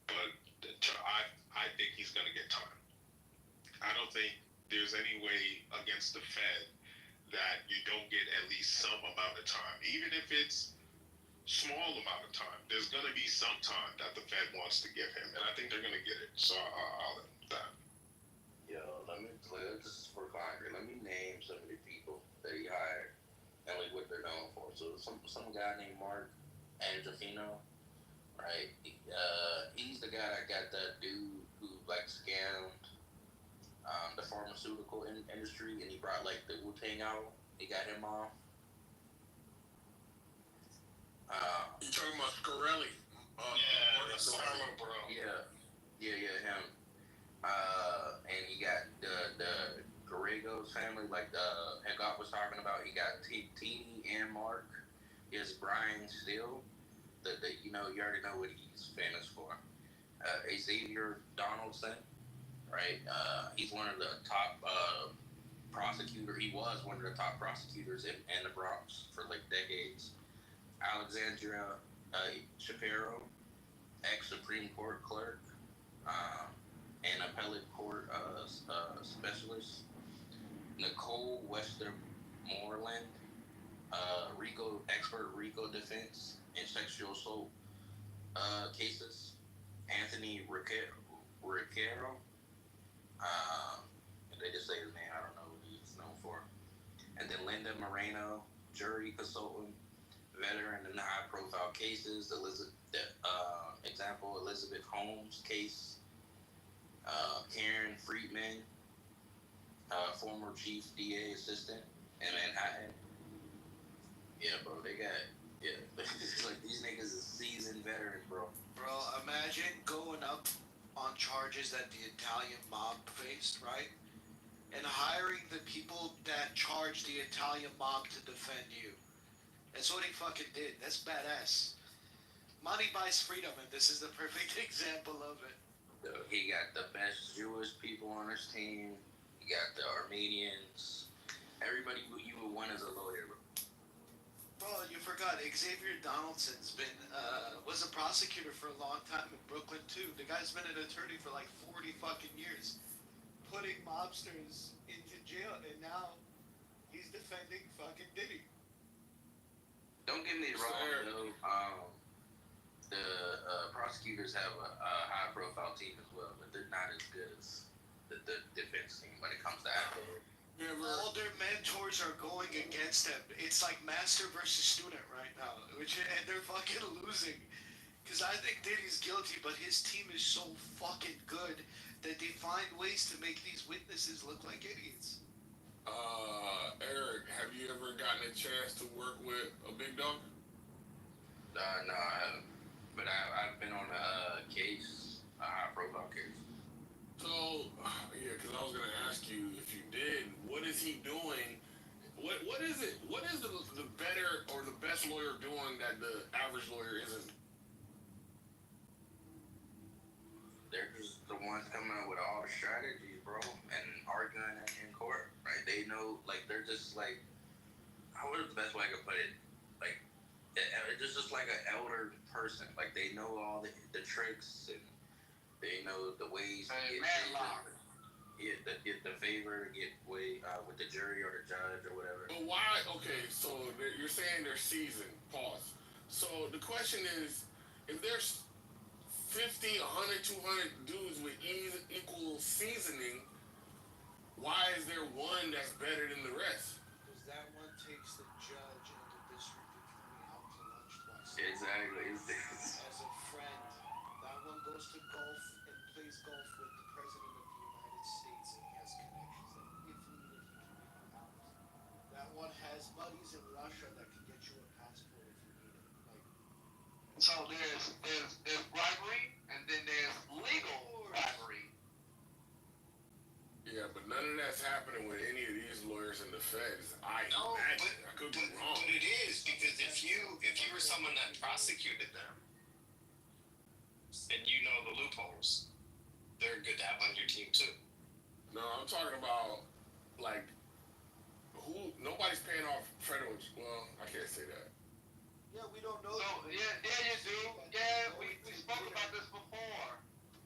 But I think he's going to get time. I don't think there's any way against the Fed that you don't get at least some amount of time. Even if it's small amount of time, there's going to be some time that the Fed wants to give him. And I think they're going to get it. So I'll end with that. Yo, this is for Congress. Let me name some of the people that he hired and like what they're known for. So some guy named Mark Angelfino, right? He's the guy that got that dude who like scammed the pharmaceutical industry, and he brought like the Wu-Tang out. He got him off. You talking about Scarelli? Bro. Yeah, him. And he got the Garrigo's family, like Hegop was talking about. He got Teeny and Mark. He has Brian Steele. You know, you already know what he's famous for. Xavier Donaldson, right? He's one of the top prosecutors. He was one of the top prosecutors in the Bronx for like decades. Alexandria Shapiro, ex-Supreme Court clerk, and appellate court specialist. Nicole Westermoreland, RICO expert, RICO defense and sexual assault cases. Anthony Riquero, they just say his name, I don't know what he's known for. And then Linda Moreno, jury consultant, veteran in high-profile cases. Example, Elizabeth Holmes case. Karen Friedman, former chief DA assistant in Manhattan. Yeah, bro, they got, like these niggas is seasoned veterans, bro. Bro, imagine going up on charges that the Italian mob faced, right? And hiring the people that charged the Italian mob to defend you. That's what he fucking did. That's badass. Money buys freedom, and this is the perfect example of it. He got the best Jewish people on his team. He got the Armenians. Everybody you would want as a lawyer, bro. Bro, you forgot Xavier Donaldson's was a prosecutor for a long time in Brooklyn too. The guy's been an attorney for like 40 fucking years, putting mobsters into jail, and now he's defending fucking Diddy. Don't get me wrong, though. The prosecutors have a high-profile team as well, but they're not as good as the defense team when it comes to acting. All their mentors are going against them. It's like master versus student right now, and they're fucking losing. Because I think Diddy's guilty, but his team is so fucking good that they find ways to make these witnesses look like idiots. Eric, have you ever gotten a chance to work with a big dog? No, I haven't. But I've been on a case, a high-profile case. So, yeah, because I was going to ask you, if you did, what is he doing? What is it? What is the better or the best lawyer doing that the average lawyer isn't? They're just the ones coming up with all the strategies, bro, and arguing in court, right? They know, like, they're just like, what is the best way I could put it? Like, it's just like an elder person. Like, they know all the tricks, and they know the ways to get the favor, get way with the jury or the judge or whatever. But why? Okay, so you're saying they're seasoned. Pause. So the question is, if there's 50, 100, 200 dudes with equal seasoning, why is there one that's better than the rest? Because that one takes the judge and the district attorney out to lunch twice. Exactly. As a friend, that one goes to golf and plays golf with the president of the United States, and he has connections that, if needed, he can get you out. That one has buddies in Russia that can get you a passport if you need it. Like, So there's bribery, and then there's legal bribery. Yeah, but none of that's happening with any of these lawyers in the feds. I could be wrong. But it is, because if you were someone that prosecuted them and you know the loopholes, they're good to have on your team too. No, I'm talking about, like, nobody's paying off federal. Well, I can't say that. yeah, we don't know. So yeah, you do. Yeah, we spoke about this before.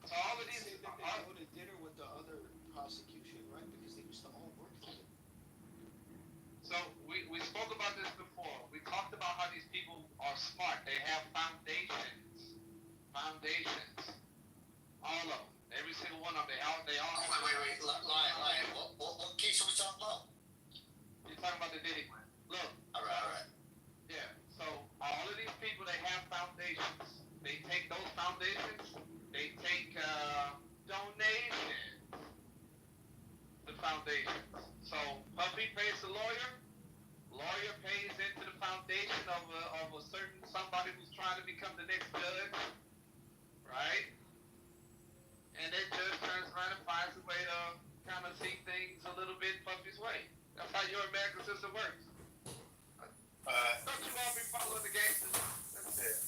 So all of these. They go to dinner with the other prosecution, right? Because they used to all work together. So we spoke about this before. We talked about how these people are smart. They have foundations. All of them. Every single one of them. They all have. Wait. Lion. What case are we talking about? You're talking about the Diddy one. Look. All right. Yeah. So all of these people, they have foundations. They take those foundations. They take donations. The foundations. So Puffy pays the lawyer. Lawyer pays into the foundation of a certain somebody who's trying to become the next judge, right? And then judge turns around and finds a way to kind of see things a little bit Puffy's way. That's how your American system works. Don't you all be following the gangsters? That's it.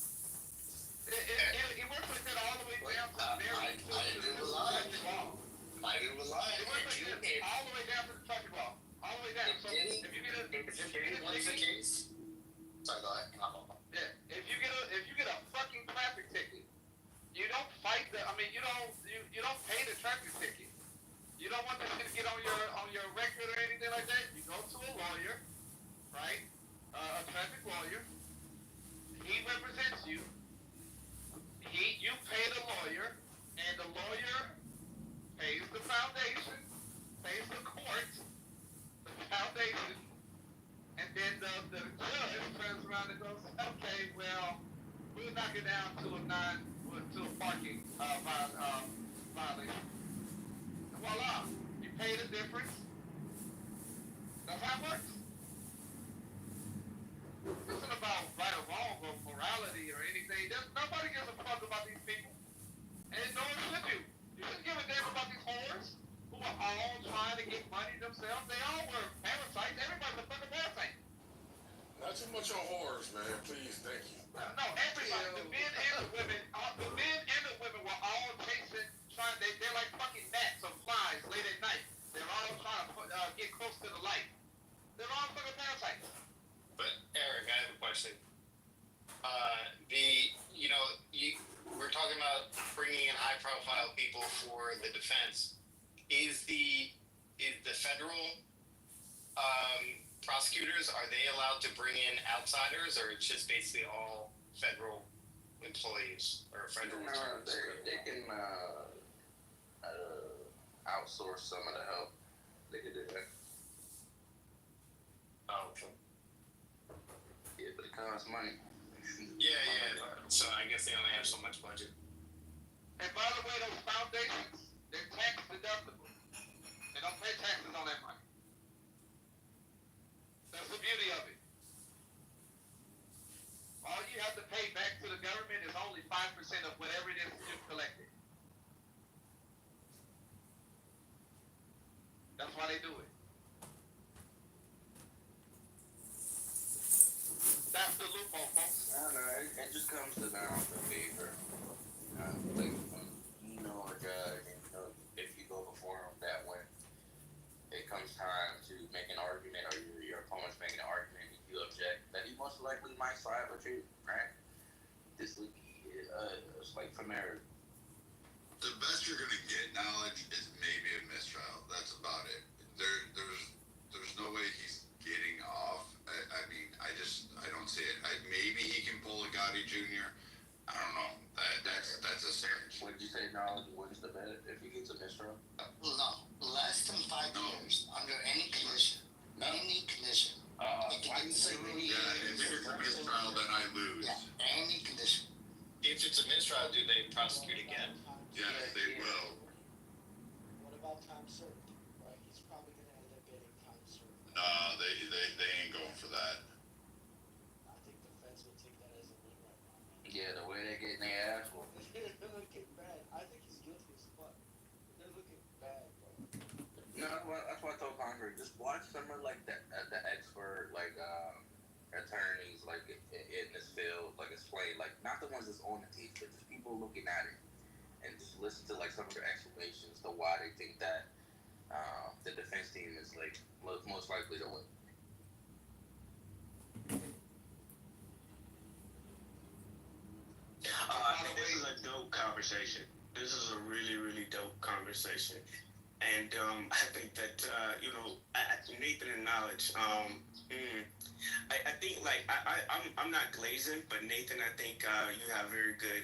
It works like that all the way down to the very traffic law. I agree with Lion. It works like this all the way down to the traffic law. All the way down. So if you get a case. Sorry, go ahead. yeah, if you get a fucking traffic ticket, you don't fight you don't pay the traffic ticket. You don't want that shit to get on your record or anything like that. You go to a lawyer, right? A traffic lawyer. He represents you. You pay the lawyer, and the lawyer pays the foundation, pays the court, the foundation, and then the judge turns around and goes, okay, well, we'll knock it down to a parking violation. And voila, you pay the difference. That's how it works. This isn't about right or wrong or morality or anything. Nobody gives a fuck about these people. And nor should you. You shouldn't give a damn about these whores who are all trying to get money themselves. They all were parasites. Everybody's a fucking parasite. Not too much on horrors, man. Please, thank you. No, everybody. The men and the women were all chasing, they're like fucking gnats or flies late at night. They're all trying to get close to the light. They're all fucking parasites. But Eric, I have a question. We're talking about bringing in high-profile people for the defense. Is the federal prosecutors, are they allowed to bring in outsiders, or it's just basically all federal employees or federal No, returns. they can outsource some of the help. They could do that. Oh, okay. Yeah, but it costs money. Yeah. So I guess they only have so much budget. And by the way, those foundations, they're tax deductible. They don't pay taxes on that money. That's the beauty of it. All you have to pay back to the government is only 5% of whatever it is you've collected. That's why they do it. That's the loophole, folks. I don't know. It just comes down to favor. Like when you know a judge, and you know if you go before him that way, it comes time to make an argument, or your opponent's making an argument, and you object, that he most likely might side with you, right? This would be it's like for marriage. The best you're gonna get knowledge is maybe a mistrial. That's about it. There's no way he's getting off. I mean, I don't see it. Maybe he can pull a Gotti Jr. I don't know. That's a stretch. What did you say, knowledge wins the bet if he gets a mistrial? No, less than 5 years under any condition. Any condition. If Why you say maybe? Yeah, if it's a mistrial, then I lose. Yeah, any condition. If it's a mistrial, do they prosecute again? Yes, they will. What about time served? Right, he's probably gonna end up getting time served. No, they ain't going for that. I think the feds will take that as a win right now. Yeah, the way they're getting their ass whooped. They're looking bad. I think he's guilty as fuck. They're looking bad, bro. No, that's why I told Congress, just watch some of like the expert like attorneys like in this field like explain, like not the ones that's on the team, but just people looking at it, and just listen to like some of their explanations to why they think that the defense team is like most likely to win. This is a dope conversation. This is a really, really dope conversation. And I think that, Nathan and Knowledge, I think, like, I'm not glazing, but Nathan, I think you have very good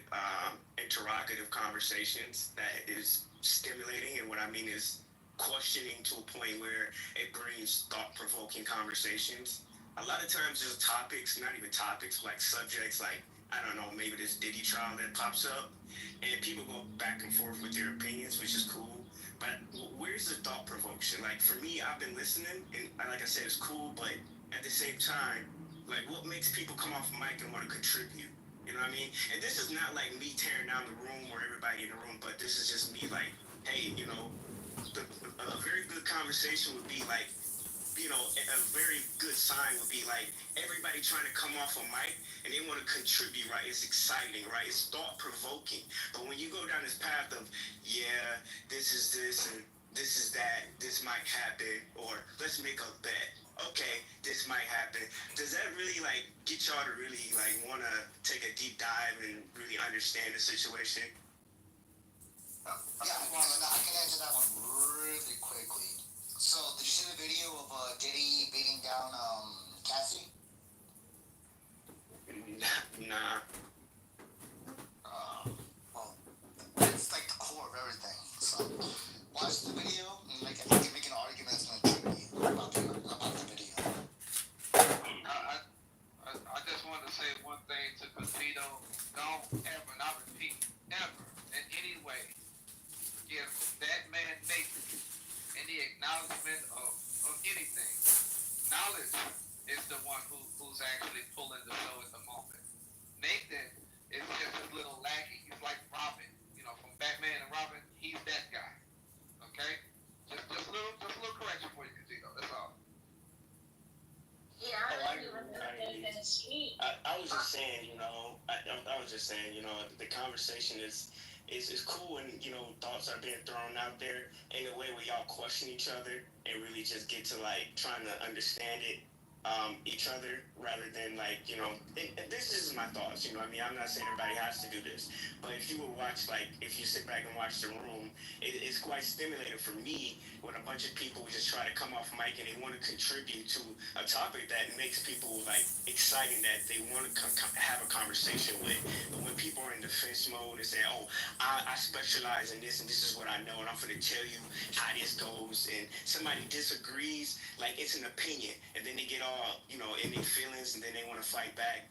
interrogative conversations that is stimulating. And what I mean is questioning to a point where it brings thought-provoking conversations. A lot of times there's topics, not even topics, like subjects like, I don't know, maybe this Diddy trial that pops up, and people go back and forth with their opinions, which is cool. But where's the thought provocation? Like for me, I've been listening, and like I said, it's cool. But at the same time, like what makes people come off the mic and want to contribute? You know what I mean? And this is not like me tearing down the room or everybody in the room, but this is just me like, hey, a very good conversation would be like, a very good sign would be like everybody trying to come off a mic and they want to contribute, right? It's exciting, right? It's thought-provoking. But when you go down this path of, yeah, this is this and this is that, this might happen, or let's make a bet, okay, this might happen. Does that really like get y'all to really like want to take a deep dive and really understand the situation? Yeah, I can answer that one really quickly. So, did you see the video of Diddy beating down Cassie? Nah. Well, it's like the core of everything. So, watch the video and I can make an argument that's going to trigger you about the video. I just want to say one thing to Casino. Don't ever, and I repeat, ever, in any way, give that man Nathan any acknowledgement of anything. Knowledge is the one who's actually pulling the show at the moment. Nathan is just a little laggy. He's like Robin, from Batman and Robin. He's that guy. Okay, just a little correction for you, Casino. That's all. Yeah, I don't even know if they speak. I was just saying, the conversation is cool, and thoughts are being thrown out there in a way where y'all question each other and really just get to like trying to understand it, each other, rather than like and this is my thoughts. I'm not saying everybody has to do this, but if you would watch, like if you sit back and watch the room it's quite stimulating for me when a bunch of people just try to come off mic and they want to contribute to a topic that makes people like exciting that they want to have a conversation with. But when people are in defense mode and say, "Oh, I specialize in this and this is what I know and I'm going to tell you how this goes," and somebody disagrees, like it's an opinion, and then they get all in their feelings and then they want to fight back.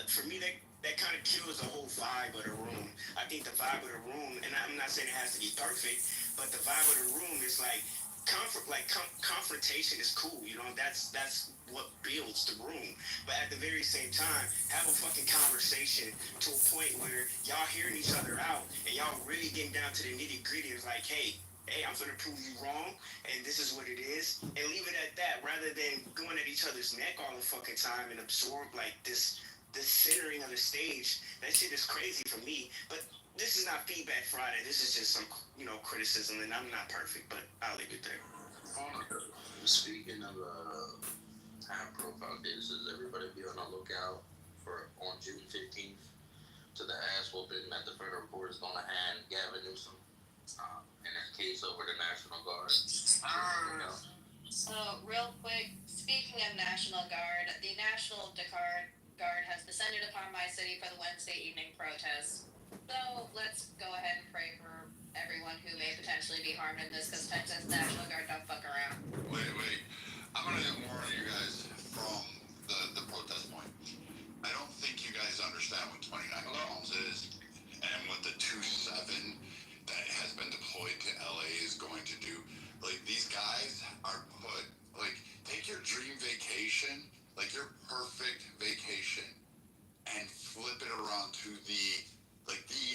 For me that kind of kills the whole vibe of the room. I think the vibe of the room, and I'm not saying it has to be perfect, but the vibe of the room is like confrontation is cool. That's what builds the room. But at the very same time, have a fucking conversation to a point where y'all hearing each other out and y'all really getting down to the nitty gritty. It's like, hey, I'm gonna prove you wrong, and this is what it is, and leave it at that, rather than going at each other's neck all the fucking time and absorb like this centering of the stage. That shit is crazy for me. But this is not Feedback Friday. This is just some, criticism, and I'm not perfect, but I'll leave it there. Speaking of high-profile cases, everybody be on the lookout for on June 15th to the ass whooping that the federal court is going to hand Gavin Newsom in his case over the National Guard. So, real quick, speaking of National Guard, the National Guard has descended upon my city for the Wednesday evening protest. So, let's go ahead and pray for everyone who may potentially be harmed in this, because Texas National Guard don't fuck around. Wait. I'm going to warn you guys from the protest point. I don't think you guys understand what 29 Palms is and what the 2-7 that has been deployed to LA is going to do. Like, these guys are put, like, take your dream vacation, like your perfect vacation, and flip it around to the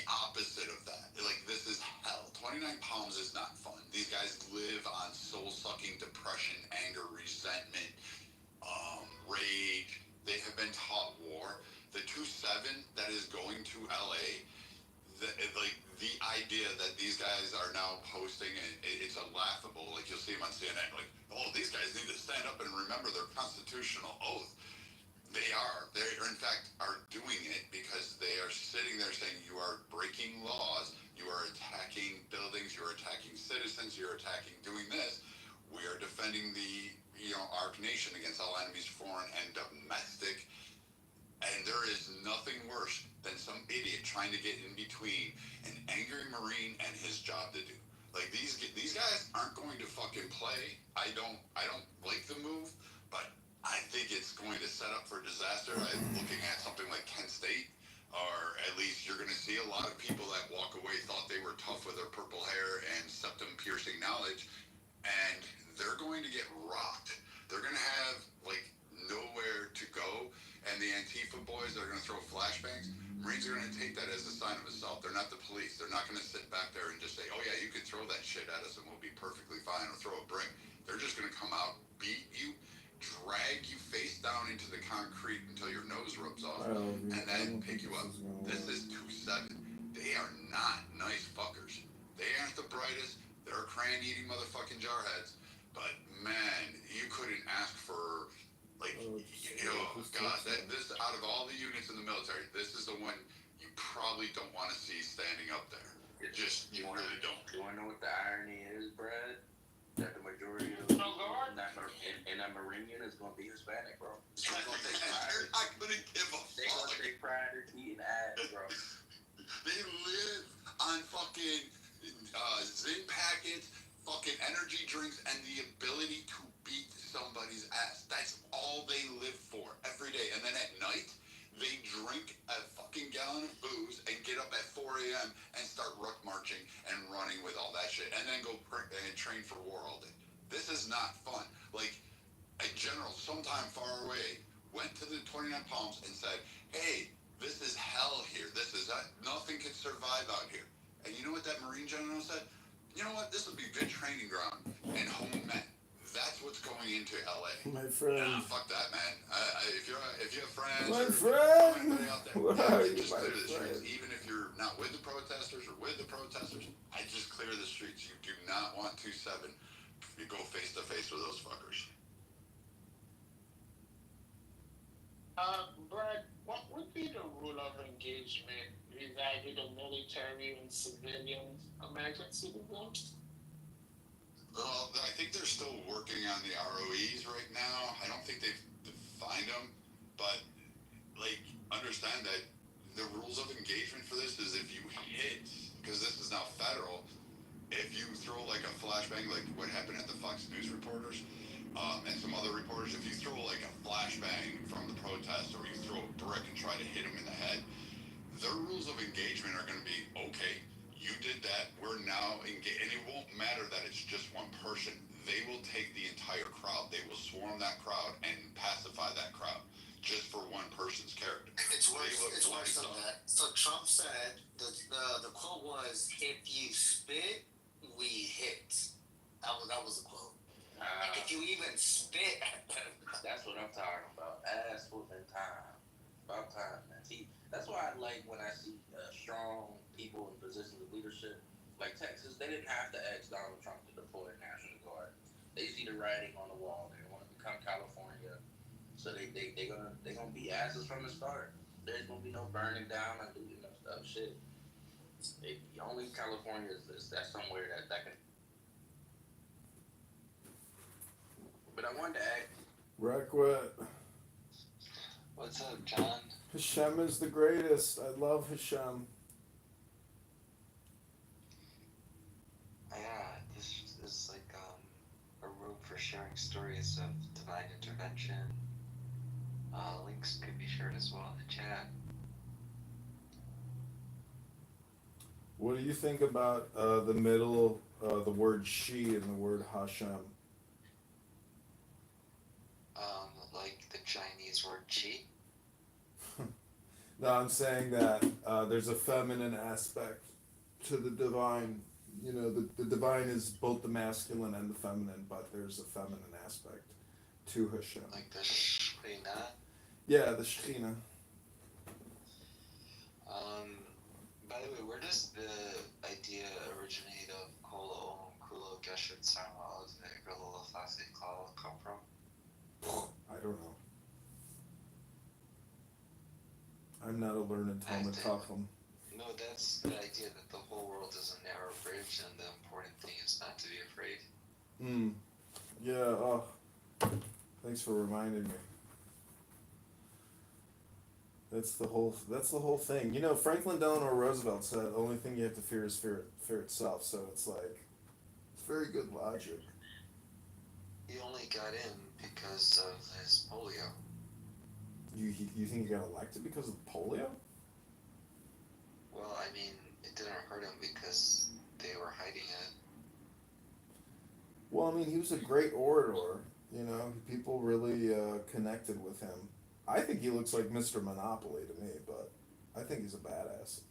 opposite of that. Like, this is hell. 29 Palms is not fun. These guys live on soul-sucking depression, anger, resentment, rage. They have been taught war. The 2-7 that is going to LA, the idea that these guys are now posting, it's a laughable, like you'll see them on CNN, like, oh, these guys need to stand up and remember their constitutional oath. They in fact are doing it because they are sitting there saying you are breaking laws, you are attacking buildings, you are attacking citizens, you're attacking doing this. We are defending our nation against all enemies, foreign and domestic. And there is nothing worse than some idiot trying to get in between an angry Marine and his job to do. Like, these guys aren't going to fucking play. I don't like the move, but I think it's going to set up for disaster. I'm looking at something like Kent State, or at least you're going to see a lot of people that walk away thought they were tough with their purple hair and septum-piercing knowledge, and they're going to get rocked. They're going to have, like, nowhere to go, and the Antifa boys, they're going to throw flashbangs. Marines are going to take that as a sign of assault. They're not the police. They're not going to sit back there and just say, oh, yeah, you can throw that shit at us and we'll be perfectly fine, or throw a brick. They're just going to come out, beat you, drag you face down into the concrete until your nose rubs off, and then pick you up. This is 2-7. They are not nice fuckers. They aren't the brightest. They're crayon-eating motherfucking jarheads. But, man, you couldn't ask for, like, God, this, out of all the units in the military, this is the one you probably don't want to see standing up there. You really don't. You want to know what the irony is, Brad? That the majority of the people in that Marine unit is going to be Hispanic, bro. They're going to take pride. I couldn't give a They're going fuck. to take pride in eating ass, bro. They live on fucking Zyn packets, fucking energy drinks, and the ability to beat somebody's ass. That's all they live for every day. And then at night, they drink a fucking gallon of booze and get up at 4 a.m. and start ruck marching and running with all that shit, and then go and train for war all day. This is not fun. Like, a general sometime far away went to the 29 Palms and said, hey, this is hell here. This is nothing can survive out here. And you know what that Marine general said? You know what? This would be good training ground and home men. That's what's going into LA. My friend. Nah, fuck that, man. If you have friends, my or friend. out there, Where are you, just my clear the friend? streets. Even if you're not with the protesters or with the protesters, I just clear the streets. You do not want 2-7. You go face to face with those fuckers. Brad, would be the rule of engagement vis-a-vis the military and civilian American citizens? Well, I think they're still working on the ROEs right now. I don't think they've defined them, but like understand that the rules of engagement for this is if you hit, because this is now federal, if you throw like a flashbang, like what happened at the Fox News reporters, and some other reporters, if you throw like a flashbang from the protest or you throw a brick and try to hit them in the head, their rules of engagement are going to be okay. You did that. We're now engaged, and it won't matter that it's just one person. They will take the entire crowd. They will swarm that crowd and pacify that crowd just for one person's character. It's worse. They look It's worse lights than up. that. So Trump said the quote was, "If you spit, we hit." That was the quote. Like if you even spit at them. That's what I'm talking about. Ass whooping time. About time, man. See, that's why I like when I see strong people in positions of leadership. Like Texas, they didn't have to ask Donald Trump to deploy the National Guard. They see the writing on the wall. They want to become California. So they gonna be asses from the start. There's gonna be no burning down and looting no stuff. Shit. Only California is that somewhere that can. But I wanted to ask. Requit. What's up, John? Hashem is the greatest. I love Hashem. Yeah, this is like a room for sharing stories of divine intervention. Links could be shared as well in the chat. What do you think about the middle, the word she and the word Hashem? Like the Chinese word chi. No, I'm saying that there's a feminine aspect to the divine. You know, the divine is both the masculine and the feminine, but there's a feminine aspect to Hashem. Like the Shekhinah. Yeah, the Shekhinah. By the way, where does the idea originate of Kolo Om Kulo Geshet Sama Grilla Fasi Klal come from? I don't know. I'm not a learned Talmud Chacham. No, that's the idea that the whole world is a narrow bridge, and the important thing is not to be afraid. Yeah. Oh, thanks for reminding me. That's the whole thing. You know, Franklin Delano Roosevelt said the only thing you have to fear is fear itself. So it's like, it's very good logic. He only got in because of his polio. You think he got elected because of polio? Well, I mean, it didn't hurt him because they were hiding it. Well, I mean, he was a great orator. You know, people really connected with him. I think he looks like Mr. Monopoly to me, but I think he's a badass.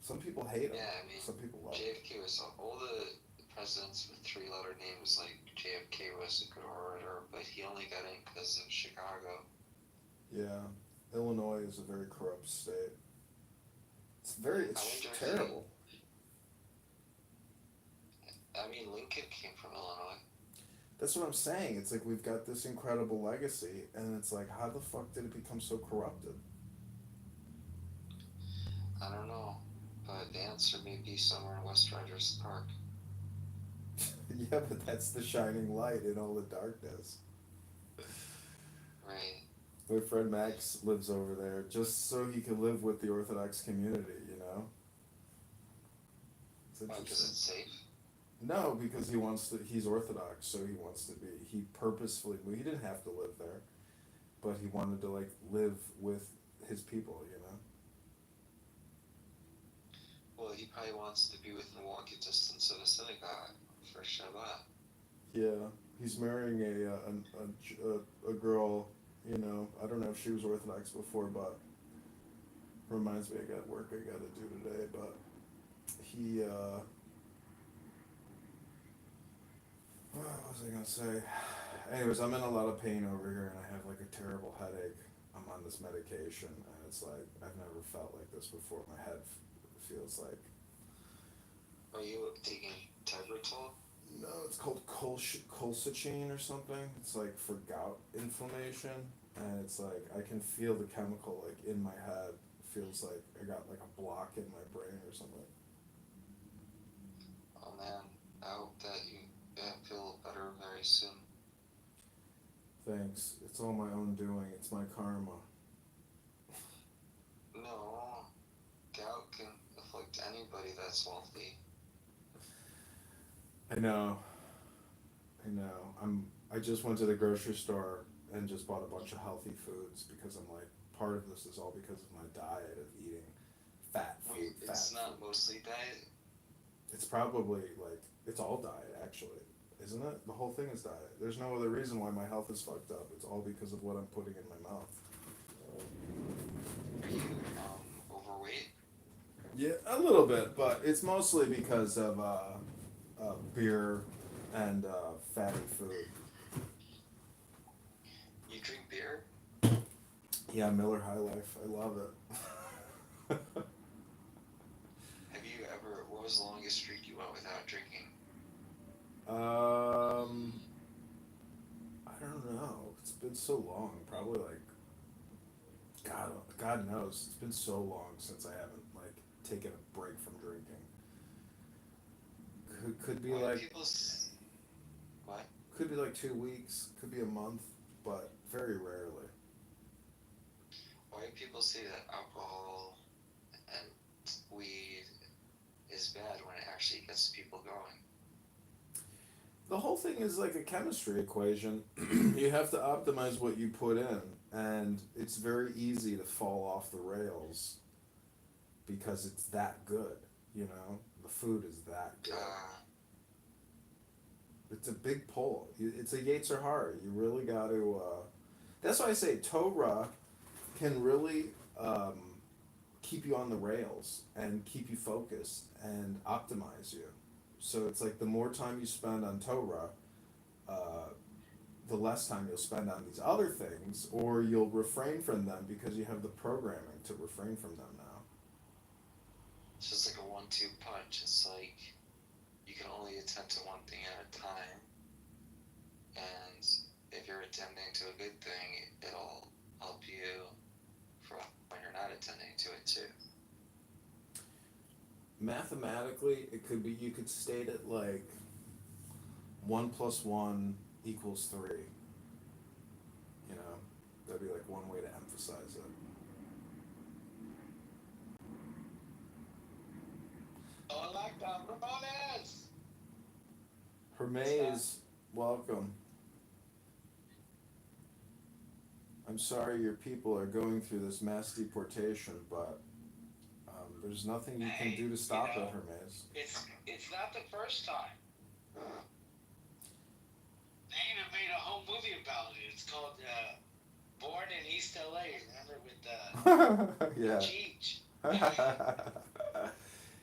Some people hate him. Yeah, I mean, some people love him. JFK was all the presidents with three-letter names. Like JFK was a good orator, but he only got in because of Chicago. Yeah, Illinois is a very corrupt state. It's terrible. I mean, Lincoln came from Illinois. That's what I'm saying. It's like we've got this incredible legacy, and it's like, how the fuck did it become so corrupted? I don't know, but the answer may be somewhere in West Riders Park. Yeah, but that's the shining light in all the darkness. Right. My friend Max lives over there just so he can live with the Orthodox community, you know? It's Because interesting. it's safe. No, because he's Orthodox, so he purposefully, he didn't have to live there, but he wanted to, like, live with his people, you know? Well, he probably wants to be within walking distance of a synagogue for Shabbat. Yeah, he's marrying a girl, you know, I don't know if she was Orthodox before, but reminds me I got work I gotta do today, but he, what was I gonna say? Anyways, I'm in a lot of pain over here and I have like a terrible headache. I'm on this medication and it's like, I've never felt like this before. My head feels like... Are you taking Tegretol? No, it's called colchicine or something. It's like for gout inflammation. and it's like I can feel the chemical like in my head. It feels like I got like a block in my brain or something. Oh man, I hope that you feel better very soon. Thanks. It's all my own doing. It's my karma. No, gout can afflict anybody that's wealthy. I know. I know. I just went to the grocery store and just bought a bunch of healthy foods because I'm like part of this is all because of my diet of eating fat food. Wait, Fat it's food. not mostly diet? It's probably like it's all diet actually, isn't it? The whole thing is diet. There's no other reason why my health is fucked up. It's all because of what I'm putting in my mouth. Are you overweight? Yeah, a little bit, but it's mostly because of beer and fatty food. You drink beer? Yeah, Miller High Life. I love it. Have you ever? What was the longest streak you went without drinking? I don't know. It's been so long. Probably like God knows. It's been so long since I haven't like taken a break from drinking. Could be Why do like people? What? could be like 2 weeks. Could be a month, but very rarely. Why do people say that alcohol and weed is bad when it actually gets people going? The whole thing is like a chemistry equation. You have to optimize what you put in, and it's very easy to fall off the rails because it's that good. You know, the food is that good. It's a big pull. It's a Yetzer Hara. You really got to. That's why I say Torah can really keep you on the rails and keep you focused and optimize you. So it's like the more time you spend on Torah, the less time you'll spend on these other things, or you'll refrain from them because you have the programming to refrain from them now. It's just like a 1-2 punch. It's like you can only attend to one thing at a time, and if you're attending to a good thing, it'll help you for when you're not attending to it too. Mathematically, it could be you could state it like 1 + 1 = 3. You know, that'd be like one way to emphasize it. Oh, I like that. Ramones! Hermes, welcome. I'm sorry your people are going through this mass deportation, but there's nothing you can do to stop it, Hermes. It's not the first time. They even made a whole movie about it. It's called Born in East LA. Remember with Yeah. Cheech?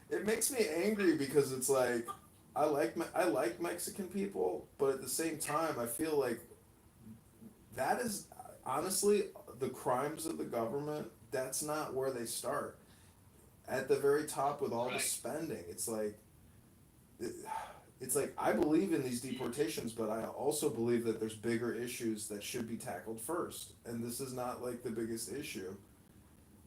It makes me angry because it's like I like Mexican people, but at the same time I feel like that is honestly the crimes of the government. That's not where they start. At the very top with all the spending, it's like I believe in these deportations, but I also believe that there's bigger issues that should be tackled first, and this is not like the biggest issue.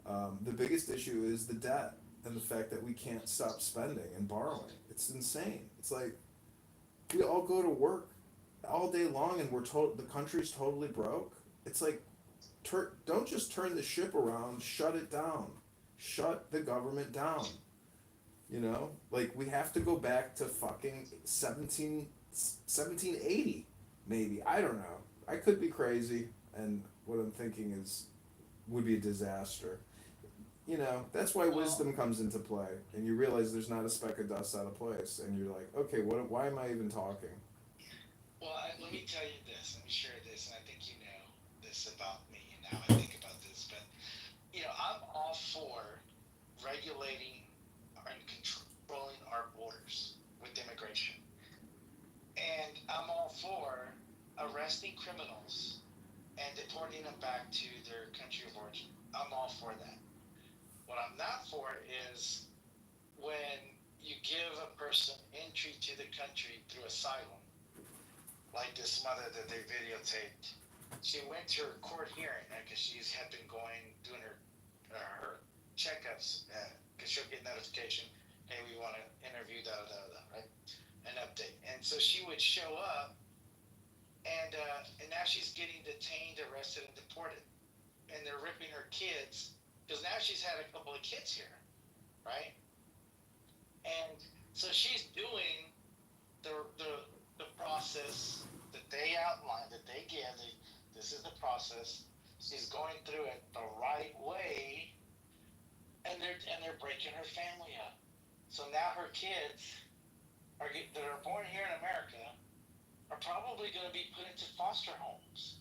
The biggest issue is the debt and the fact that we can't stop spending and borrowing. It's insane. It's like we all go to work all day long and the country's totally broke. It's like don't just turn the ship around, shut it down. Shut the government down. You know? Like, we have to go back to fucking 1780, maybe. I don't know. I could be crazy, and what I'm thinking would be a disaster. You know, that's why wisdom comes into play, and you realize there's not a speck of dust out of place, and you're like, okay, why am I even talking? Well, let me tell you this. Let me share this, and I think you know this about me and how I think about this, but I'm all for regulating and controlling our borders with immigration. And I'm all for arresting criminals and deporting them back to their country of origin. I'm all for that. What I'm not for is when you give a person entry to the country through asylum, like this mother that they videotaped she went to her court hearing because she's had been doing her checkups because she'll get notification, hey, we want to interview right, an update, and so she would show up, and now she's getting detained, arrested, and deported, and they're ripping her kids because now she's had a couple of kids here, right, and so she's doing the process that they outlined, that they give. This is the process. She's going through it the right way, and they're breaking her family up. So now her kids that are born here in America are probably going to be put into foster homes.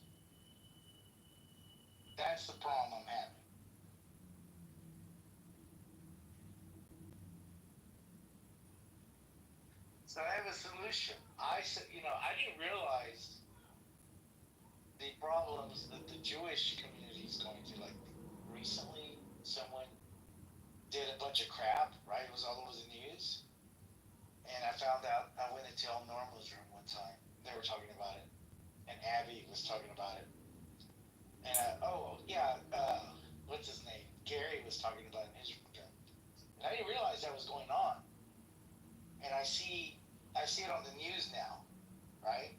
That's the problem I'm having. So I have a solution. I said, I didn't realize the problems that the Jewish community is going through. Like recently, someone did a bunch of crap, right? It was all over the news. And I found out, I went into El Normo's room one time. They were talking about it. And Abby was talking about it. And, what's his name? Gary was talking about it in his room. And I didn't realize that was going on. And I see it on the news now, right?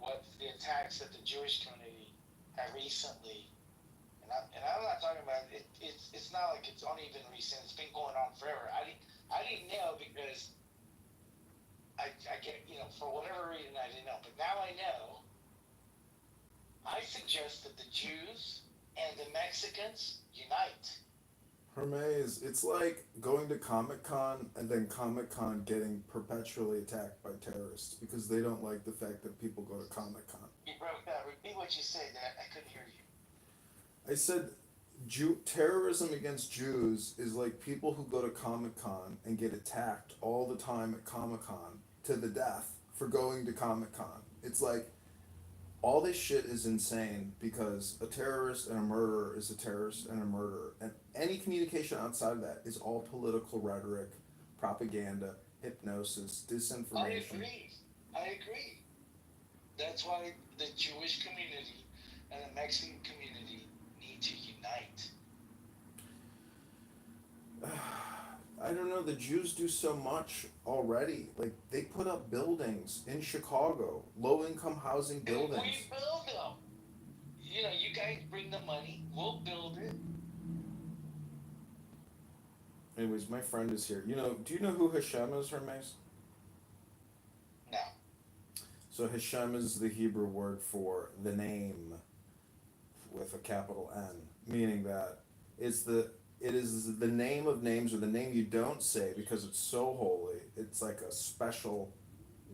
What the attacks that the Jewish community have recently, and I'm not talking about it. It's not like it's only been recent. It's been going on forever. I didn't know because I get, for whatever reason I didn't know, but now I know. I suggest that the Jews and the Mexicans unite. Hermes, it's like going to Comic-Con and then Comic-Con getting perpetually attacked by terrorists because they don't like the fact that people go to Comic-Con. You broke that. Repeat what you said. I couldn't hear you. I said terrorism against Jews is like people who go to Comic-Con and get attacked all the time at Comic-Con to the death for going to Comic-Con. It's like all this shit is insane because a terrorist and a murderer is a terrorist and a murderer. And any communication outside of that is all political rhetoric, propaganda, hypnosis, disinformation. I agree. That's why the Jewish community and the Mexican community need to unite. I don't know, the Jews do so much already. Like, they put up buildings in Chicago, low-income housing buildings. We build them. You guys bring the money, we'll build it. Anyways, my friend is here. Do you know who Hashem is, Hermes? No. So Hashem is the Hebrew word for the name with a capital N, meaning that it is the name of names, or the name you don't say because it's so holy. It's like a special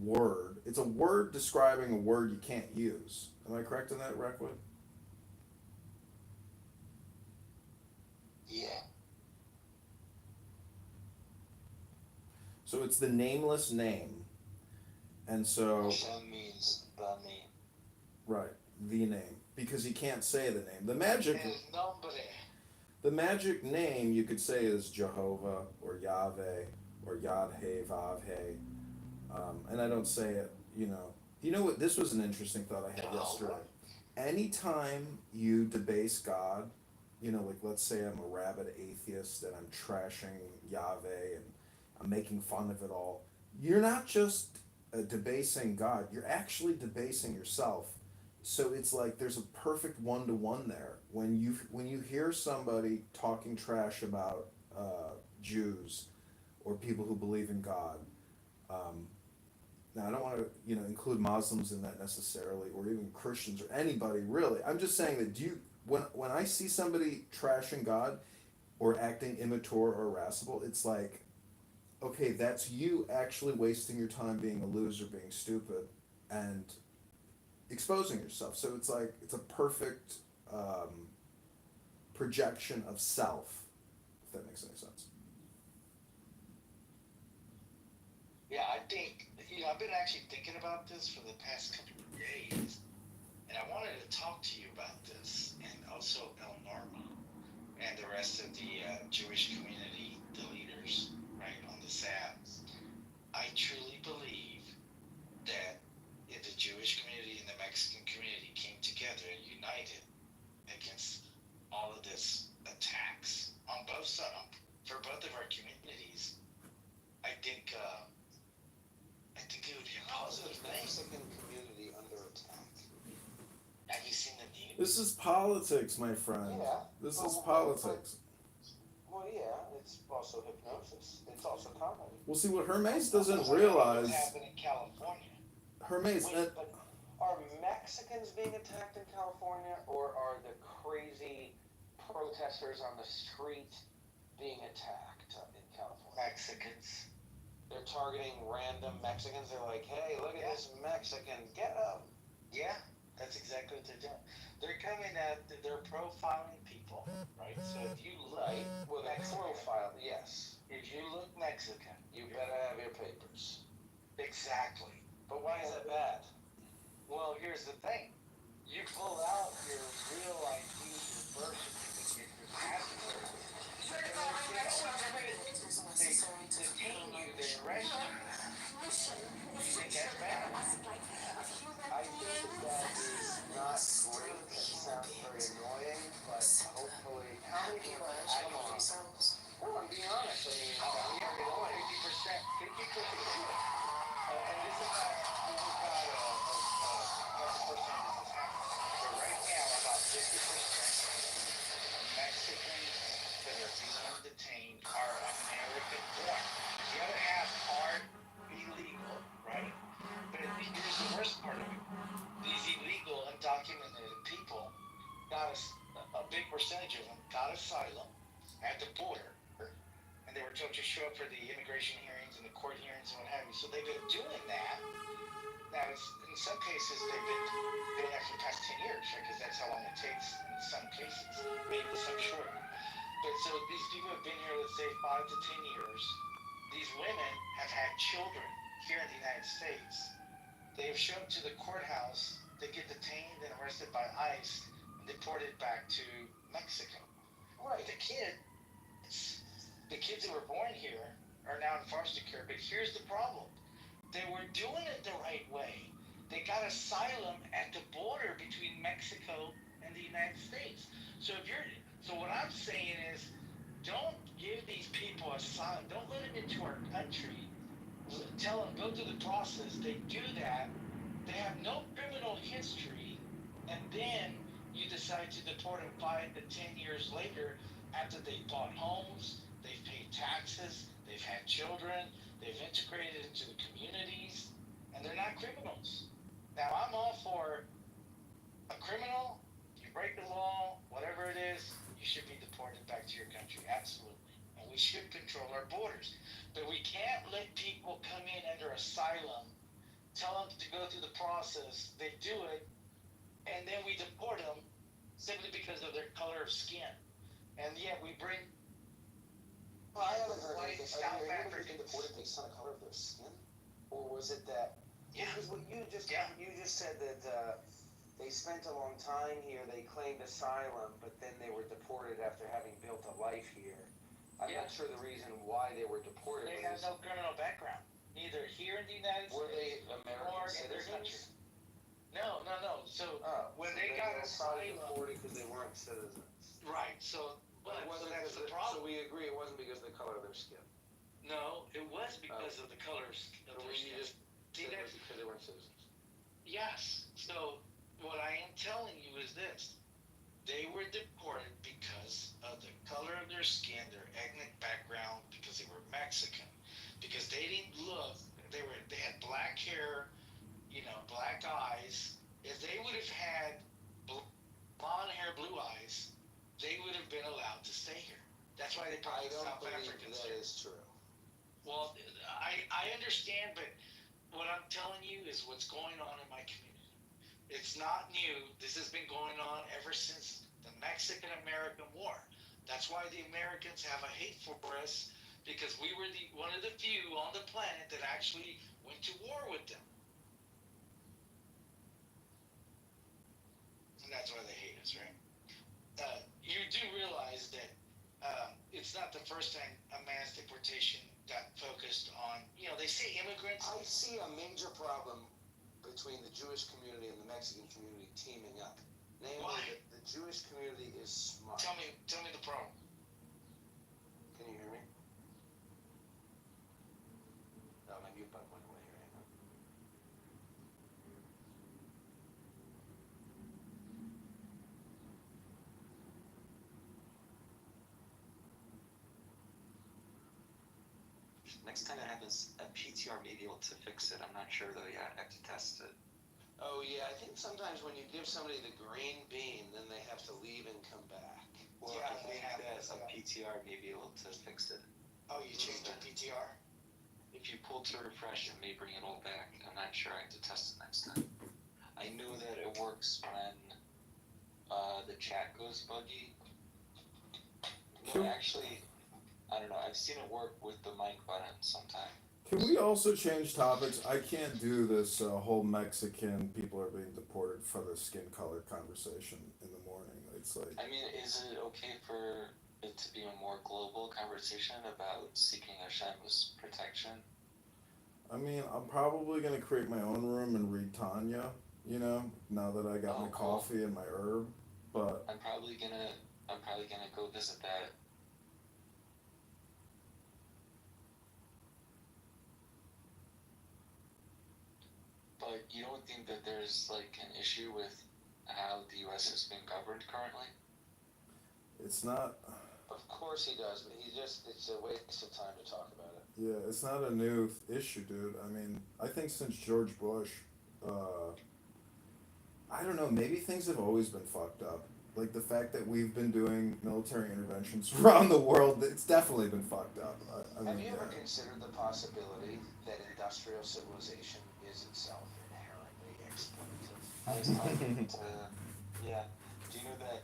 word. It's a word describing a word you can't use. Am I correct in that, Reckwood? Yeah. So it's the nameless name. And so... Hashem means the name. Right, the name. Because you can't say the name. The magic name you could say is Jehovah, or Yahweh, or Yad-He, Vav-He. And I don't say it, You know what? This was an interesting thought I had yesterday. Anytime you debase God, like let's say I'm a rabid atheist and I'm trashing Yahweh and I'm making fun of it all, you're not just debasing God, you're actually debasing yourself. So it's like there's a perfect one-to-one there. When you hear somebody talking trash about Jews or people who believe in God, now I don't want to include Muslims in that necessarily, or even Christians or anybody really. I'm just saying that when I see somebody trashing God or acting immature or irascible, it's like, okay, that's you actually wasting your time being a loser, being stupid, and exposing yourself. So it's like it's a perfect projection of self, if that makes any sense. Yeah, I think, I've been actually thinking about this for the past couple of days, and I wanted to talk to you about this, and also El Norma, and the rest of the Jewish community, the leaders, right, on the SAP. I truly believe that if the Jewish community and the Mexican community came together and united, This is politics, my friend. Yeah. This Well, is well, politics. Well, yeah, it's also hypnosis. It's also comedy. Well, see, what Hermes doesn't What's realize... happened in California? Hermes... Wait, but are Mexicans being attacked in California, or are the crazy protesters on the street being attacked in California? Mexicans. They're targeting random Mexicans. They're like, hey, look at this Mexican. Get him. Yeah, that's exactly what they're doing. They're coming at, they're profiling people, right? So if you look Well, they profile, yes. if you look Mexican, You better have your papers. exactly. But why is that bad? Well, here's the thing. You pull out your real ID, your birth certificate, your passport, they detain you, they arrest you. You think that's bad? I think that is not great. That sounds very annoying, but hopefully, how many people actually? No, I'm being honest. I mean, Yeah, 50%. 50%. And this is not the first time this has happened. So right now, about 50% of Mexicans that are being detained are American born. The other half are illegal, right? But here's the worst part of it. These illegal, undocumented people got a big percentage of them got asylum at the border. And they were told to show up for the immigration hearings and the court hearings and what have you. So they've been doing that. Now, in some cases, they've been doing that for the past 10 years, right? Because that's how long it takes in some cases, maybe some shorter. But so these people have been here, let's say, 5 to 10 years. These women have had children here in the United States. They have shown up to the courthouse. They get detained and arrested by ICE and deported back to Mexico. Right. The kids that were born here are now in foster care. But here's the problem. They were doing it the right way. They got asylum at the border between Mexico and the United States. So what I'm saying is, don't give these people asylum. Don't let them into our country. Tell them, go through the process. They do that. They have no criminal history. And then you decide to deport them 5 to 10 years later after they've bought homes, they've paid taxes, they've had children, they've integrated into the communities, and they're not criminals. Now, I'm all for a criminal. You break the law, whatever it is, you should be deported back to your country. Absolutely. And we should control our borders. But we can't let people come in under asylum, tell them to go through the process, they do it, and then we deport them simply because of their color of skin. And yet we bring Well, I haven't heard white anything. South Are anybody Africans. been deported based on the color of their skin, or was it that? Yeah. Because what you just said that they spent a long time here. They claimed asylum, but then they were deported after having built a life here. I'm not sure the reason why they were deported. They have no criminal background, neither here in the United Were States they or American in their country. citizens? No. So when they they got were asylum, probably deported because they weren't citizens. right? So, But it so wasn't that's the because problem. So we agree it wasn't because of the color of their skin. No, it was because of the colors of So their you skin. just See, said it that's was because they weren't citizens. yes. So what I am telling you is this: they were deported because of the color of their skin, their ethnic background, because they were Mexican, because they didn't look. They had black hair, black eyes. If they would have had blonde hair, blue eyes, they would have been allowed to stay here. That's why they brought I the don't South believe Africans that here. is true. Well, I understand, but what I'm telling you is what's going on in my community. It's not new. This has been going on ever since the Mexican-American War. That's why the Americans have a hate for us, because we were one of the few on the planet that actually went to war with them. And that's why they hate us, right? You do realize that it's not the first time a mass deportation got focused on, they say immigrants. I see a major problem between the Jewish community and the Mexican community teaming up. Namely, Why? that the Jewish community is smart. Tell me the problem. Can you hear me? Oh, my mute button went away here. Hang on. next time it happens, a PTR may be able to fix it. I'm not sure though yet. I have to test it. Oh yeah, I think sometimes when you give somebody the green bean, then they have to leave and come back. Well, Yeah, I think they that have a to. PTR may be able to fix it. Oh, you changed your PTR? If you pull to refresh, it may bring it all back. I'm not sure. I have to test it next time. I know that it works when the chat goes buggy. No, actually, I don't know. I've seen it work with the mic button sometime. Can we also change topics? I can't do this whole Mexican people are being deported for the skin color conversation in the morning. It's like, I mean, is it okay for it to be a more global conversation about seeking Hashem's protection? I mean, I'm probably gonna create my own room and read Tanya, you know, now that I got my coffee and my herb. But I'm probably gonna go visit that. But you don't think that there's like an issue with how the U.S. is being governed currently? it's not. Of course he does, but it's a waste of time to talk about it. Yeah, it's not a new issue, dude. I mean, I think since George Bush, I don't know, maybe things have always been fucked up. Like the fact that we've been doing military interventions around the world, it's definitely been fucked up. I Have mean, you ever yeah. considered the possibility that industrial civilization is itself inherently exploitative? I was talking to, yeah. Do you know that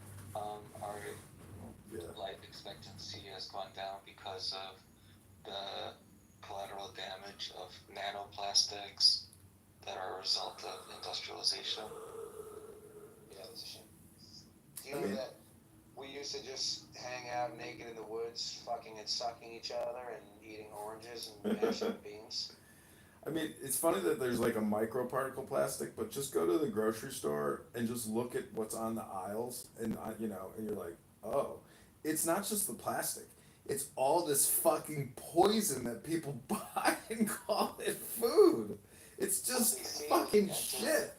our life expectancy has gone down because of the collateral damage of nanoplastics that are a result of industrialization? Yeah, that's a shame. Do you know that we used to just hang out naked in the woods, fucking and sucking each other and eating oranges and mashing beans? I mean, it's funny that there's like a microparticle plastic, but just go to the grocery store and just look at what's on the aisles, and you know, and you're like, oh, it's not just the plastic. It's all this fucking poison that people buy and call it food. It's just fucking shit.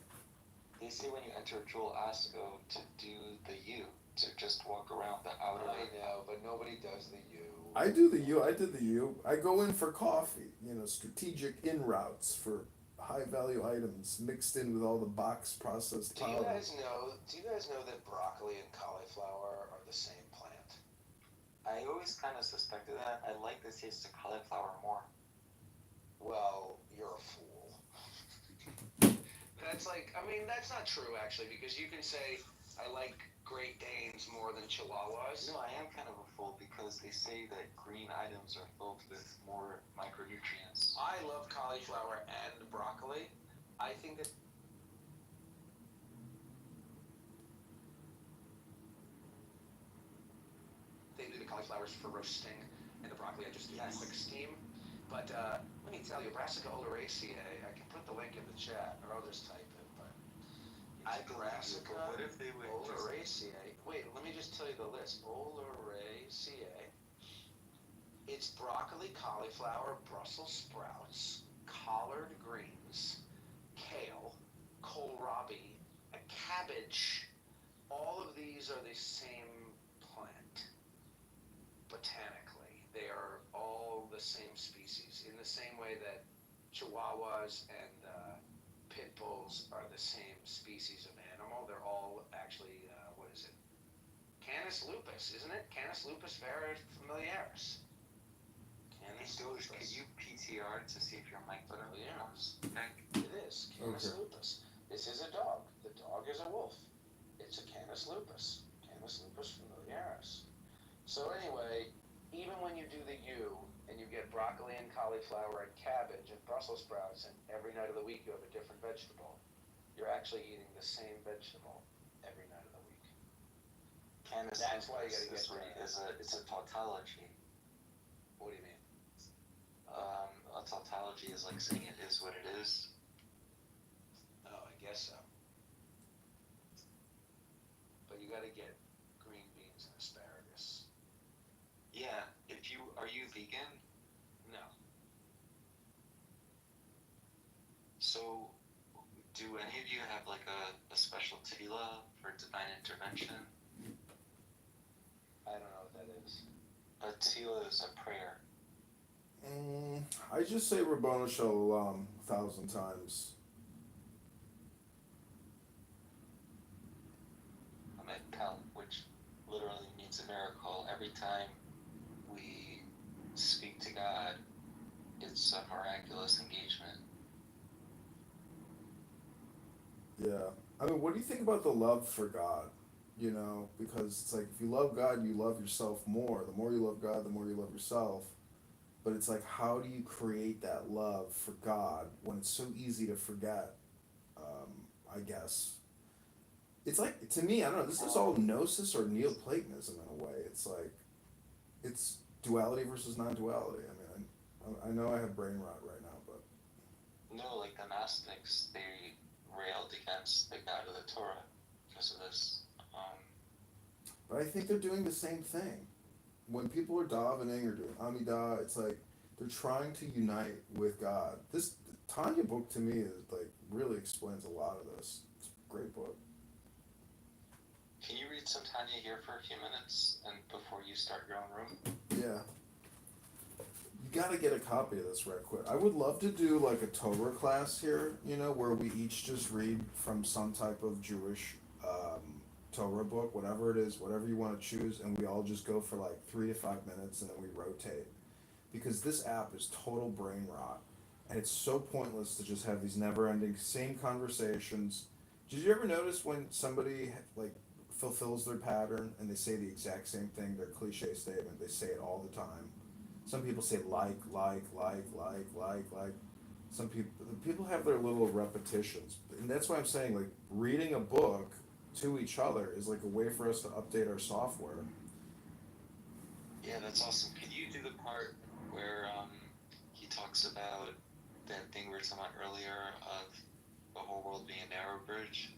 They say when you enter Joel Osco to do the U, to just walk around the outer. I know, but nobody does the U. I do the U. I did the U. I go in for coffee. You know, strategic in routes for high value items mixed in with all the box processed Do you powder. guys know that broccoli and cauliflower are the same plant? I always kind of suspected that. I like the taste of cauliflower more. Well, you're a fool. That's not true actually, because you can say I like Great Danes more than Chihuahuas. No, I am kind of a fool because they say that green items are filled with more micronutrients. I love cauliflower and broccoli. I think that they do the cauliflowers for roasting, and the broccoli I just do in quick steam. But let me tell you, Brassica oleracea, I can put the link in the chat, or others type it, but Brassica What if they would oleracea. Wait, let me just tell you the list. Oleracea. It's broccoli, cauliflower, Brussels sprouts, collard greens, kale, kohlrabi, a cabbage. All of these are the same plant. Botanically, they are all the same species. In the same way that Chihuahuas and pit bulls are the same species of animal, they're all actually what is it? Canis lupus, isn't it? Canis lupus familiaris. Doge, could you PTR to see if your mic button works? It is Canis lupus. This is a dog. The dog is a wolf. It's a Canis lupus. Canis lupus familiaris. So anyway, even when you do the U and you get broccoli and cauliflower and cabbage and Brussels sprouts, and every night of the week you have a different vegetable, you're actually eating the same vegetable every night of the week. Canis That's why you gotta get it's a tautology. What do you mean? A tautology is like saying it is what it is. Oh, I guess so. But you gotta get green beans and asparagus. Yeah, are you vegan? No. So, do any of you have like a special tefillah for divine intervention? I don't know what that is. A tefillah is a prayer. I just say Rabboni Shalom 1,000 times. Count, which literally means a miracle. Every time we speak to God, it's a miraculous engagement. Yeah. I mean, what do you think about the love for God? You know, because it's like if you love God, you love yourself more. The more you love God, the more you love yourself. But it's like, how do you create that love for God when it's so easy to forget? I guess it's like, to me, I don't know. This is all gnosis or Neoplatonism in a way. It's like it's duality versus non-duality. I mean, I know I have brain rot right now, but No, like the Gnostics, they railed against the God of the Torah because of this. but I think they're doing the same thing. When people are davening or doing Amidah, it's like they're trying to unite with God. This Tanya book to me is like really explains a lot of this. It's a great book. Can you read some Tanya here for a few minutes and before you start your own room? Yeah. You gotta get a copy of this right quick. I would love to do like a Torah class here, you know, where we each just read from some type of Jewish Torah book, whatever it is, whatever you want to choose, and we all just go for like 3 to 5 minutes and then we rotate. Because this app is total brain rot. And it's so pointless to just have these never ending same conversations. Did you ever notice when somebody like fulfills their pattern and they say the exact same thing, their cliche statement, they say it all the time? Some people say like. Some people have their little repetitions, and that's why I'm saying like reading a book to each other is like a way for us to update our software. Yeah, that's awesome. Can you do the part where he talks about that thing we were talking about earlier of the whole world being a narrow bridge?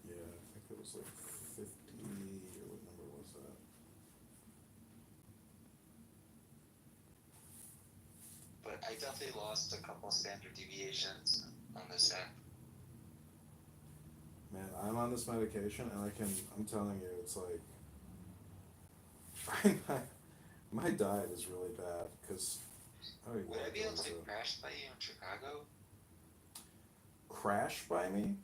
Yeah, I think it was like 50, or what number was that? But I definitely lost a couple standard deviations on this app. Man, I'm on this medication and I'm telling you, it's like, my diet is really bad, because I don't even Would know I be able to what it crash by you in Chicago? crash by me?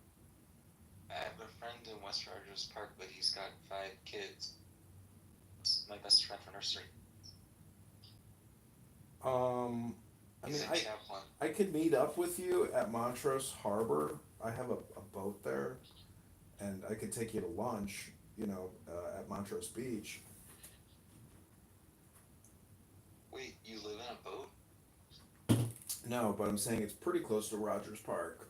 I have a friend in West Rogers Park, but he's got 5 kids. It's my best friend from nursery. I He's mean, a chaplain. I could meet up with you at Montrose Harbor. I have a boat there, and I could take you to lunch, you know, at Montrose Beach. Wait, you live in a boat? No, but I'm saying it's pretty close to Rogers Park.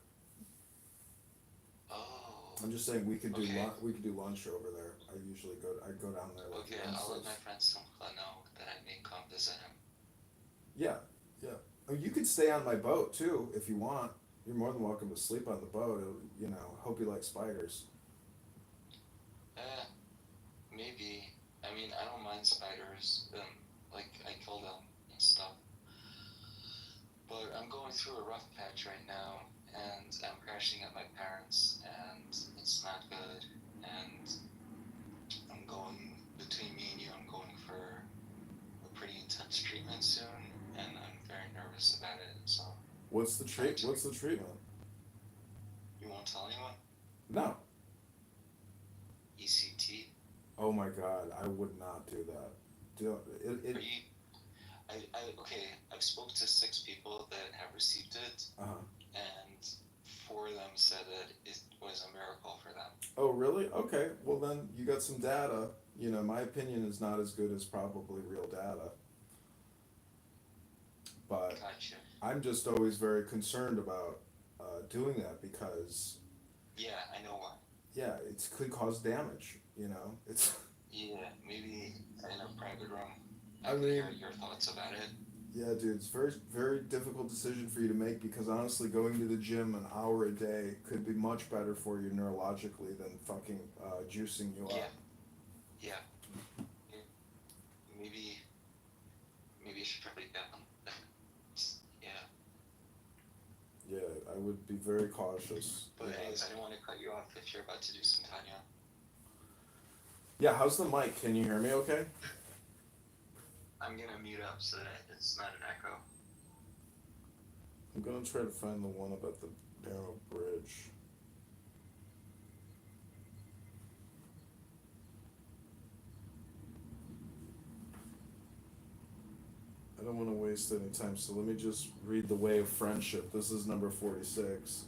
Oh. I'm just saying we could do Okay. we could do lunch over there. I go down there. Like Okay, I'll let my friend Simcha know that I may come visit him. Yeah, yeah. Oh, you could stay on my boat too if you want. You're more than welcome to sleep on the boat. You know, hope you like spiders. Maybe. I mean, I don't mind spiders. Like, I kill them and stuff. But I'm going through a rough patch right now, and I'm crashing at my parents', and it's not good. And I'm going, between me and you, I'm going for a pretty intense treatment soon, and I'm very nervous about it, so. What's the treatment? You won't tell anyone? No. ECT? Oh my God, I would not do that. Are you, okay, I've spoke to 6 people that have received it, and 4 of them said that it was a miracle for them. Oh really? Okay. Well then you got some data. You know, my opinion is not as good as probably real data. But Gotcha. I'm just always very concerned about doing that because. Yeah, I know why. Yeah, it could cause damage. You know, it's. Yeah, maybe in a private room. I can mean, hear your thoughts about it. Yeah, dude, it's very, very difficult decision for you to make because honestly, going to the gym an hour a day could be much better for you neurologically than fucking juicing you up. Yeah. Maybe you should probably get them. Yeah. Yeah, I would be very cautious. But anyways, I don't want to cut you off if you're about to do some Tanya. Yeah, how's the mic? Can you hear me okay? I'm gonna mute up so that it's not an echo. I'm gonna try to find the one about the narrow bridge. I don't want to waste any time, so let me just read the way of friendship. This is number 46.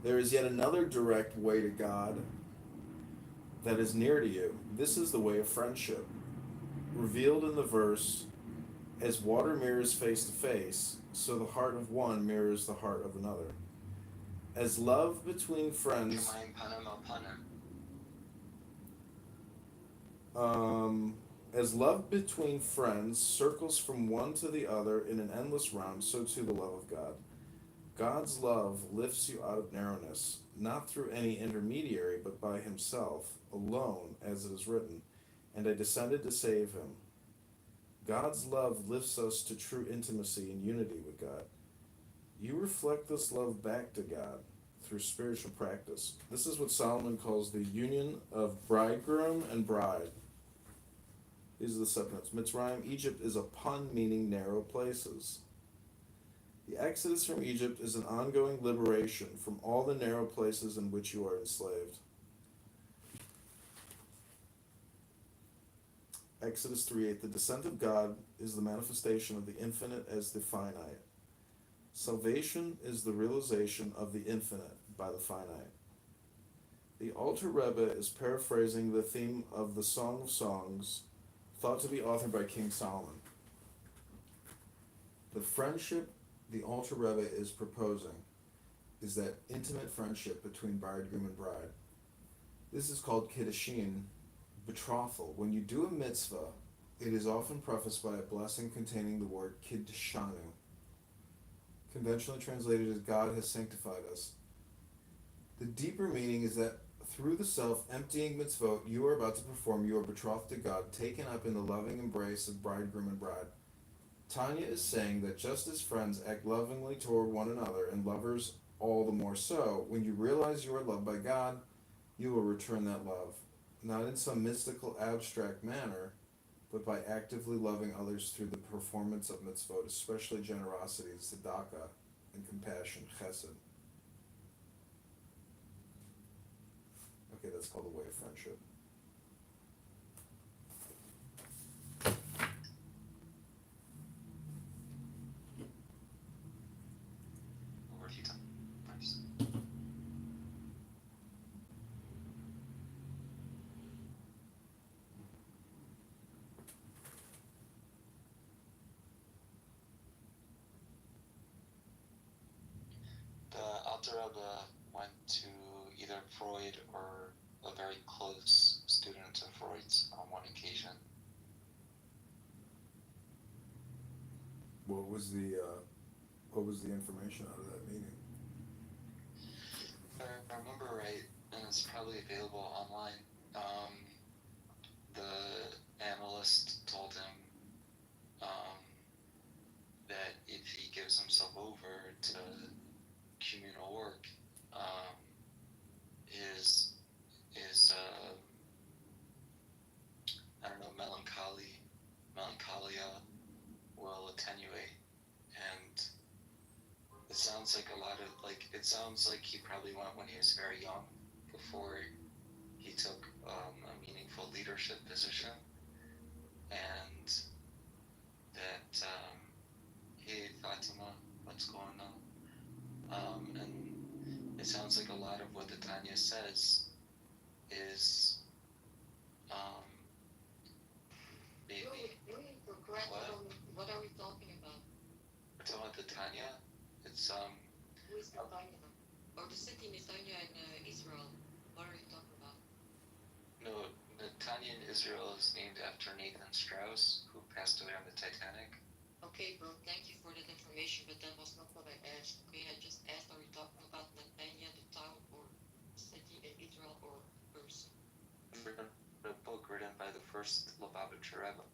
There is yet another direct way to God that is near to you. This is the way of friendship. Revealed in the verse, as water mirrors face to face, so the heart of one mirrors the heart of another. As love between friends. As love between friends circles from one to the other in an endless round, so too the love of God. God's love lifts you out of narrowness, not through any intermediary, but by himself, alone, as it is written, and I descended to save him. God's love lifts us to true intimacy and unity with God. You reflect this love back to God through spiritual practice. This is what Solomon calls the union of bridegroom and bride. These are the subnotes. Mitzrayim, Egypt is a pun meaning narrow places. The exodus from Egypt is an ongoing liberation from all the narrow places in which you are enslaved. Exodus 3:8. The descent of God is the manifestation of the infinite as the finite. Salvation is the realization of the infinite by the finite. The Alter Rebbe is paraphrasing the theme of the Song of Songs, thought to be authored by King Solomon. The friendship the Alter Rebbe is proposing is that intimate friendship between bridegroom and bride. This is called kiddushin, betrothal. When you do a mitzvah, it is often prefaced by a blessing containing the word kiddushanu, conventionally translated as God has sanctified us. The deeper meaning is that through the self-emptying mitzvot you are about to perform, you are betrothed to God, taken up in the loving embrace of bridegroom and bride. Tanya is saying that just as friends act lovingly toward one another, and lovers all the more so, when you realize you are loved by God, you will return that love, not in some mystical abstract manner, but by actively loving others through the performance of mitzvot, especially generosity, tzedakah, and compassion, chesed. Okay, that's called the way of friendship. Over to you, Tom. Nice. The Alter Rebbe went to either Freud or a very close student of Freud's on one occasion. What was the information out of that meeting? If I remember right, and it's probably available online, the analyst told him that if he gives himself over to communal work, his I don't know, melancholia will attenuate, and it sounds like it sounds like he probably went when he was very young, before he took a meaningful leadership position, and that hey Fatima, what's going on? And it sounds like a lot of what the Tanya says is maybe What are we talking about? we're talking about the Tanya. It's Who is Netanya? Or the city Netanya in Israel? What are you talking about? no, the Tanya in Israel is named after Nathan Strauss, who passed away on the Titanic. Okay, bro, thank you for that information, but that was not what I asked. Okay, I just asked, are we talking about Netanya, the town, or city in Israel, or person? A book written by the first Lubavitcher Rebbe,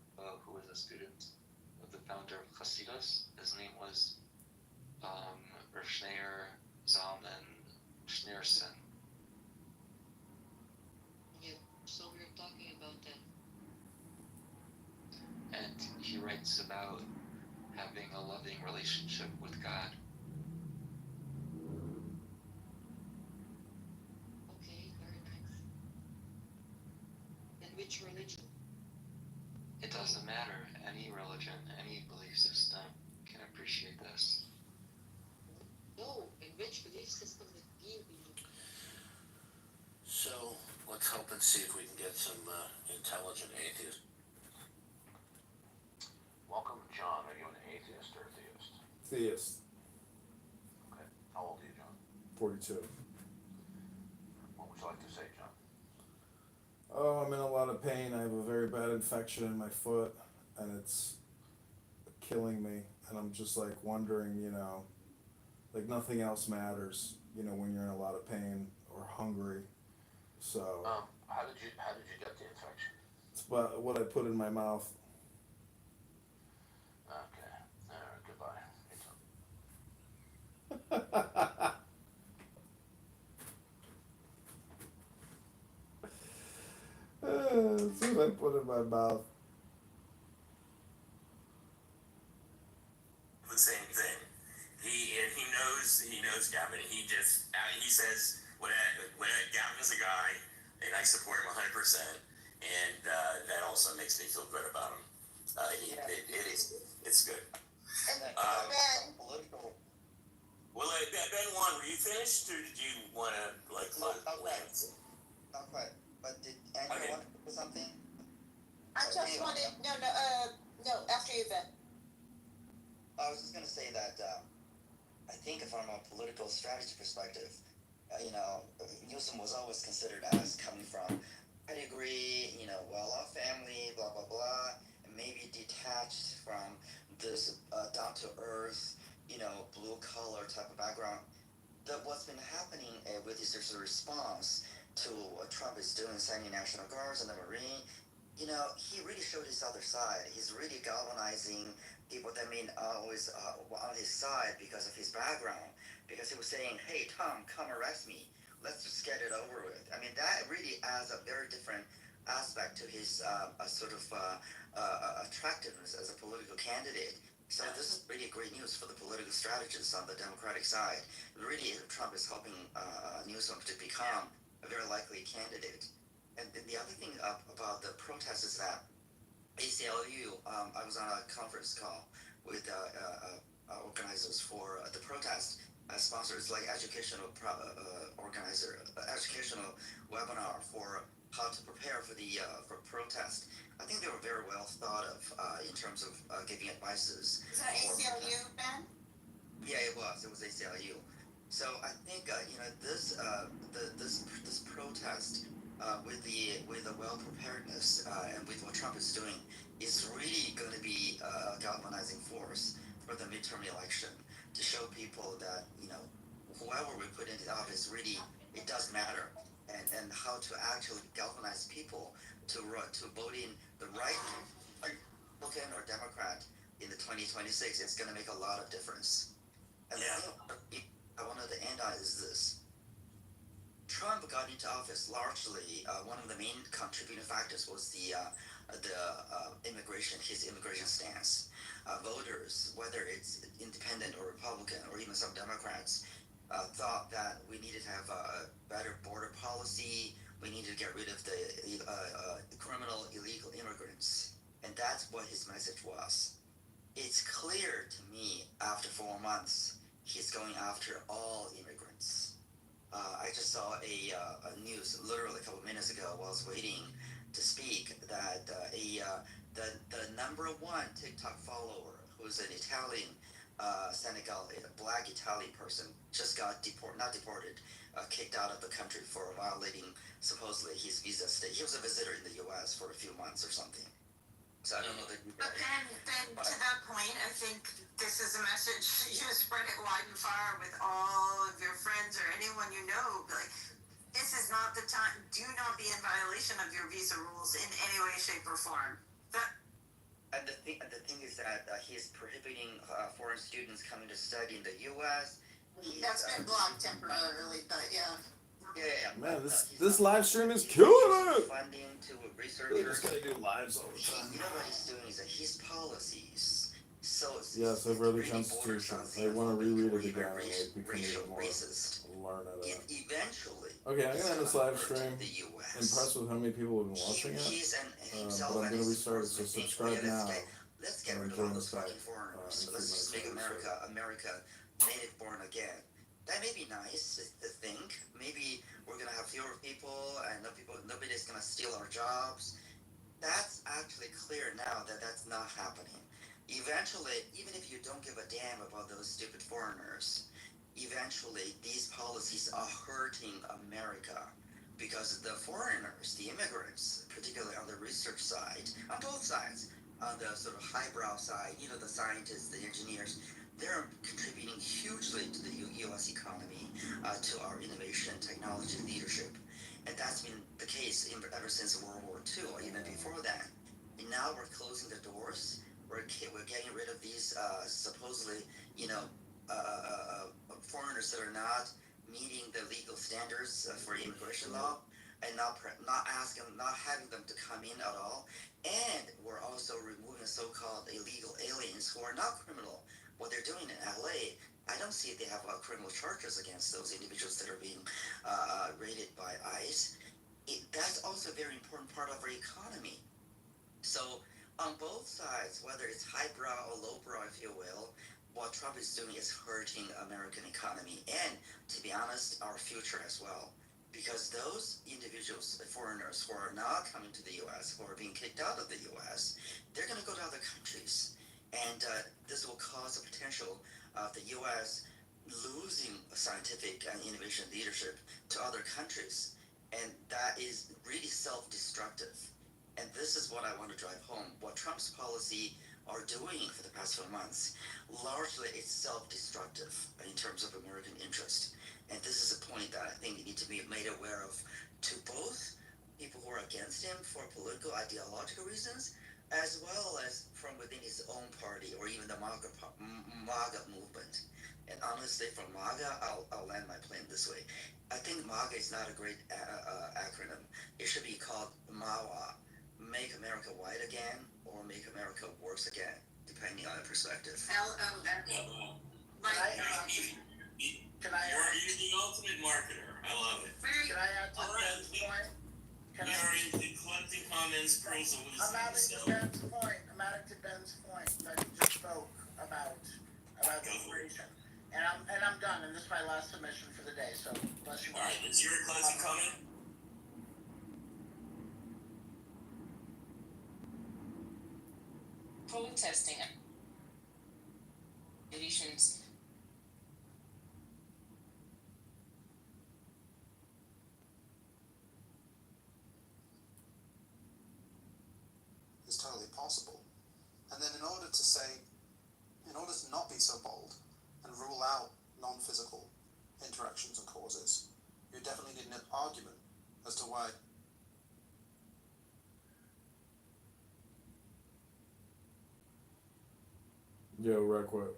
who was a student of the founder of Hasidus. His name was Rav Schneur Zalman Schneerson. Yeah, so we're talking about that. It's about having a loving relationship with God. Okay, very nice. And which religion? It doesn't matter. Any religion, any belief system can appreciate this. No, in which belief system do you believe? So let's hope and see if we can get some intelligent atheists. Welcome, John. Are you an atheist or a theist? Theist. Okay. How old are you, John? 42. What would you like to say, John? Oh, I'm in a lot of pain. I have a very bad infection in my foot, and it's killing me. And I'm just like wondering, like nothing else matters, when you're in a lot of pain or hungry. So How did you get the infection? it's about what I put in my mouth. Okay. All right. Goodbye. That's what I put in my mouth. The same thing. He knows Gavin. He says when Gavin's a guy, and I support him 100%, and that also makes me feel good about him. It's good. Ben. Political. Well, Ben one, were you finished, or did you want to Not quite. But did Andrew Okay. want to put something? I just wanted, no, after you, Ben. I was just going to say that I think from a political strategy perspective, Newsom was always considered as coming from pedigree, well-off family, blah, blah, blah, and maybe detached from this down-to-earth, blue-collar type of background. What's been happening with this sort of response to what Trump is doing, sending National Guards and the Marine, he really showed his other side. He's really galvanizing people that always on his side because of his background. Because he was saying, hey, Tom, come arrest me. Let's just get it over with. That really adds a very different aspect to his attractiveness as a political candidate. So this is really great news for the political strategists on the Democratic side. Really, Trump is helping Newsom to become a very likely candidate. And the other thing about the protest is that ACLU, I was on a conference call with organizers for the protest. Sponsors like educational educational webinar for how to prepare for the for protest. I think they were very well thought of in terms of giving advices. Is that ACLU, Ben? Yeah, it was. It was ACLU. So I think this protest with the well preparedness and with what Trump is doing is really going to be a galvanizing force for the midterm election to show people that whoever we put into office really it does matter and how to actually galvanize people to vote in the right Republican or Democrat in the 2026. It's going to make a lot of difference. And the thing I wanted to end on is this. Trump got into office largely, one of the main contributing factors was the his immigration stance. Voters, whether it's independent or Republican or even some Democrats, thought that we needed to have a better border policy. We needed to get rid of the criminal illegal immigrants, and that's what his message was. It's clear to me after 4 months he's going after all immigrants. I just saw a news literally a couple minutes ago while I was waiting to speak that the number one TikTok follower, who's an Italian Senegal, a black Italian person, just got kicked out of the country for violating supposedly his visa stay. He was a visitor in the U.S. for a few months or something. So I don't know that. But then to that point, I think this is a message you spread it wide and far with all of your friends or anyone you know. Like, this is not the time. Do not be in violation of your visa rules in any way, shape, or form. And the thing is that he's prohibiting foreign students coming to study in the U.S. That's been blocked temporarily, but yeah. Yeah. Man, but, this he's not live stream is he's killing just it. funding to We're researchers. just gonna do lives all the time. You know what he's doing is that his policies. So Yes, I've it read the really borders Constitution. on I want to xenophobic reread or it even again and like become racial even more racist. learn it. Eventually, Okay, I'm it's gonna end this gonna live hurt stream. the U.S. Impressed with how many people have been watching it. He's himself But I'm and gonna his restart it, so supporters may think, subscribe okay, now. let's get And rid of join all us those back fucking foreigners. in a few Let's just make minutes. America native born again. That may be nice to think. Maybe we're gonna have fewer people and nobody's gonna steal our jobs. That's actually clear now that that's not happening. Eventually, even if you don't give a damn about those stupid foreigners, eventually these policies are hurting America because the foreigners, the immigrants, particularly on the research side, on both sides, on the sort of highbrow side, the scientists, the engineers, they're contributing hugely to the U.S. economy, to our innovation, technology, leadership. And that's been the case ever since World War II, or even before that. And now we're closing the doors. We're getting rid of these supposedly, foreigners that are not meeting the legal standards for immigration law, and not having them to come in at all. And we're also removing so-called illegal aliens who are not criminal. What they're doing in LA, I don't see if they have criminal charges against those individuals that are being raided by ICE. That's also a very important part of our economy. So on both sides, whether it's highbrow or lowbrow, if you will, what Trump is doing is hurting American economy and, to be honest, our future as well. Because those individuals, the foreigners who are not coming to the U.S., who are being kicked out of the U.S., they're going to go to other countries. And this will cause a potential of the U.S. losing scientific and innovation leadership to other countries. And that is really self-destructive. And this is what I want to drive home. What Trump's policy are doing for the past 4 months, largely it's self-destructive in terms of American interest. And this is a point that I think you need to be made aware of to both people who are against him for political, ideological reasons, as well as from within his own party or even the MAGA movement. And honestly, from MAGA, I'll land my plane this way. I think MAGA is not a great acronym. It should be called MAWA, Make America White Again, or Make America Worse Again, depending on the perspective. LOM. You're the ultimate marketer. I love it. Can I add to Ben's point? We are into collecting comments, pearls of wisdom. I'm adding to Ben's point that he just spoke about immigration. And I'm done, and this is my last submission for the day, so bless you. All right, is your closing comment? Protesting conditions. Is totally possible. And then in order to not be so bold and rule out non-physical interactions and causes, you definitely need an argument as to why. Yo, Requit.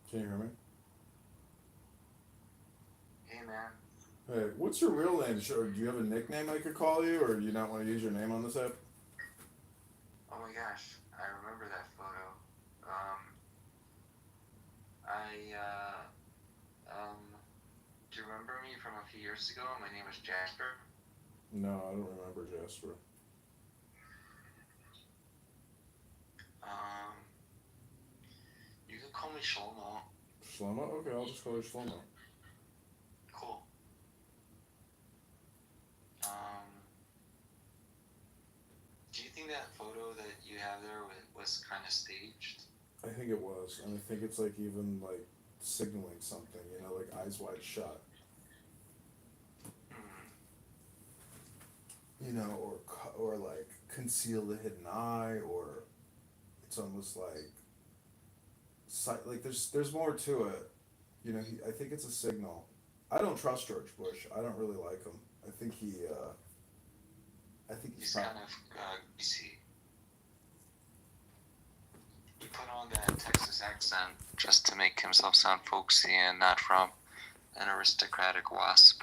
Can you hear me? Hey, man. Hey, what's your real name? Sure, do you have a nickname I could call you, or do you not want to use your name on this app? Oh my gosh, I remember that photo. Do you remember me from a few years ago? My name was Jasper. No, I don't remember Jasper. You can call me Shlomo. Shlomo? Okay, I'll just call you Shlomo. Cool. Do you think that photo that you have there was kind of staged? I think it was, and I think it's like even like signaling something, like eyes wide shut. Or like conceal the hidden eye, or it's almost like there's more to it. I think it's a signal. I don't trust George Bush. I don't really like him. I think he's kind of greasy. He put on that Texas accent just to make himself sound folksy and not from an aristocratic WASP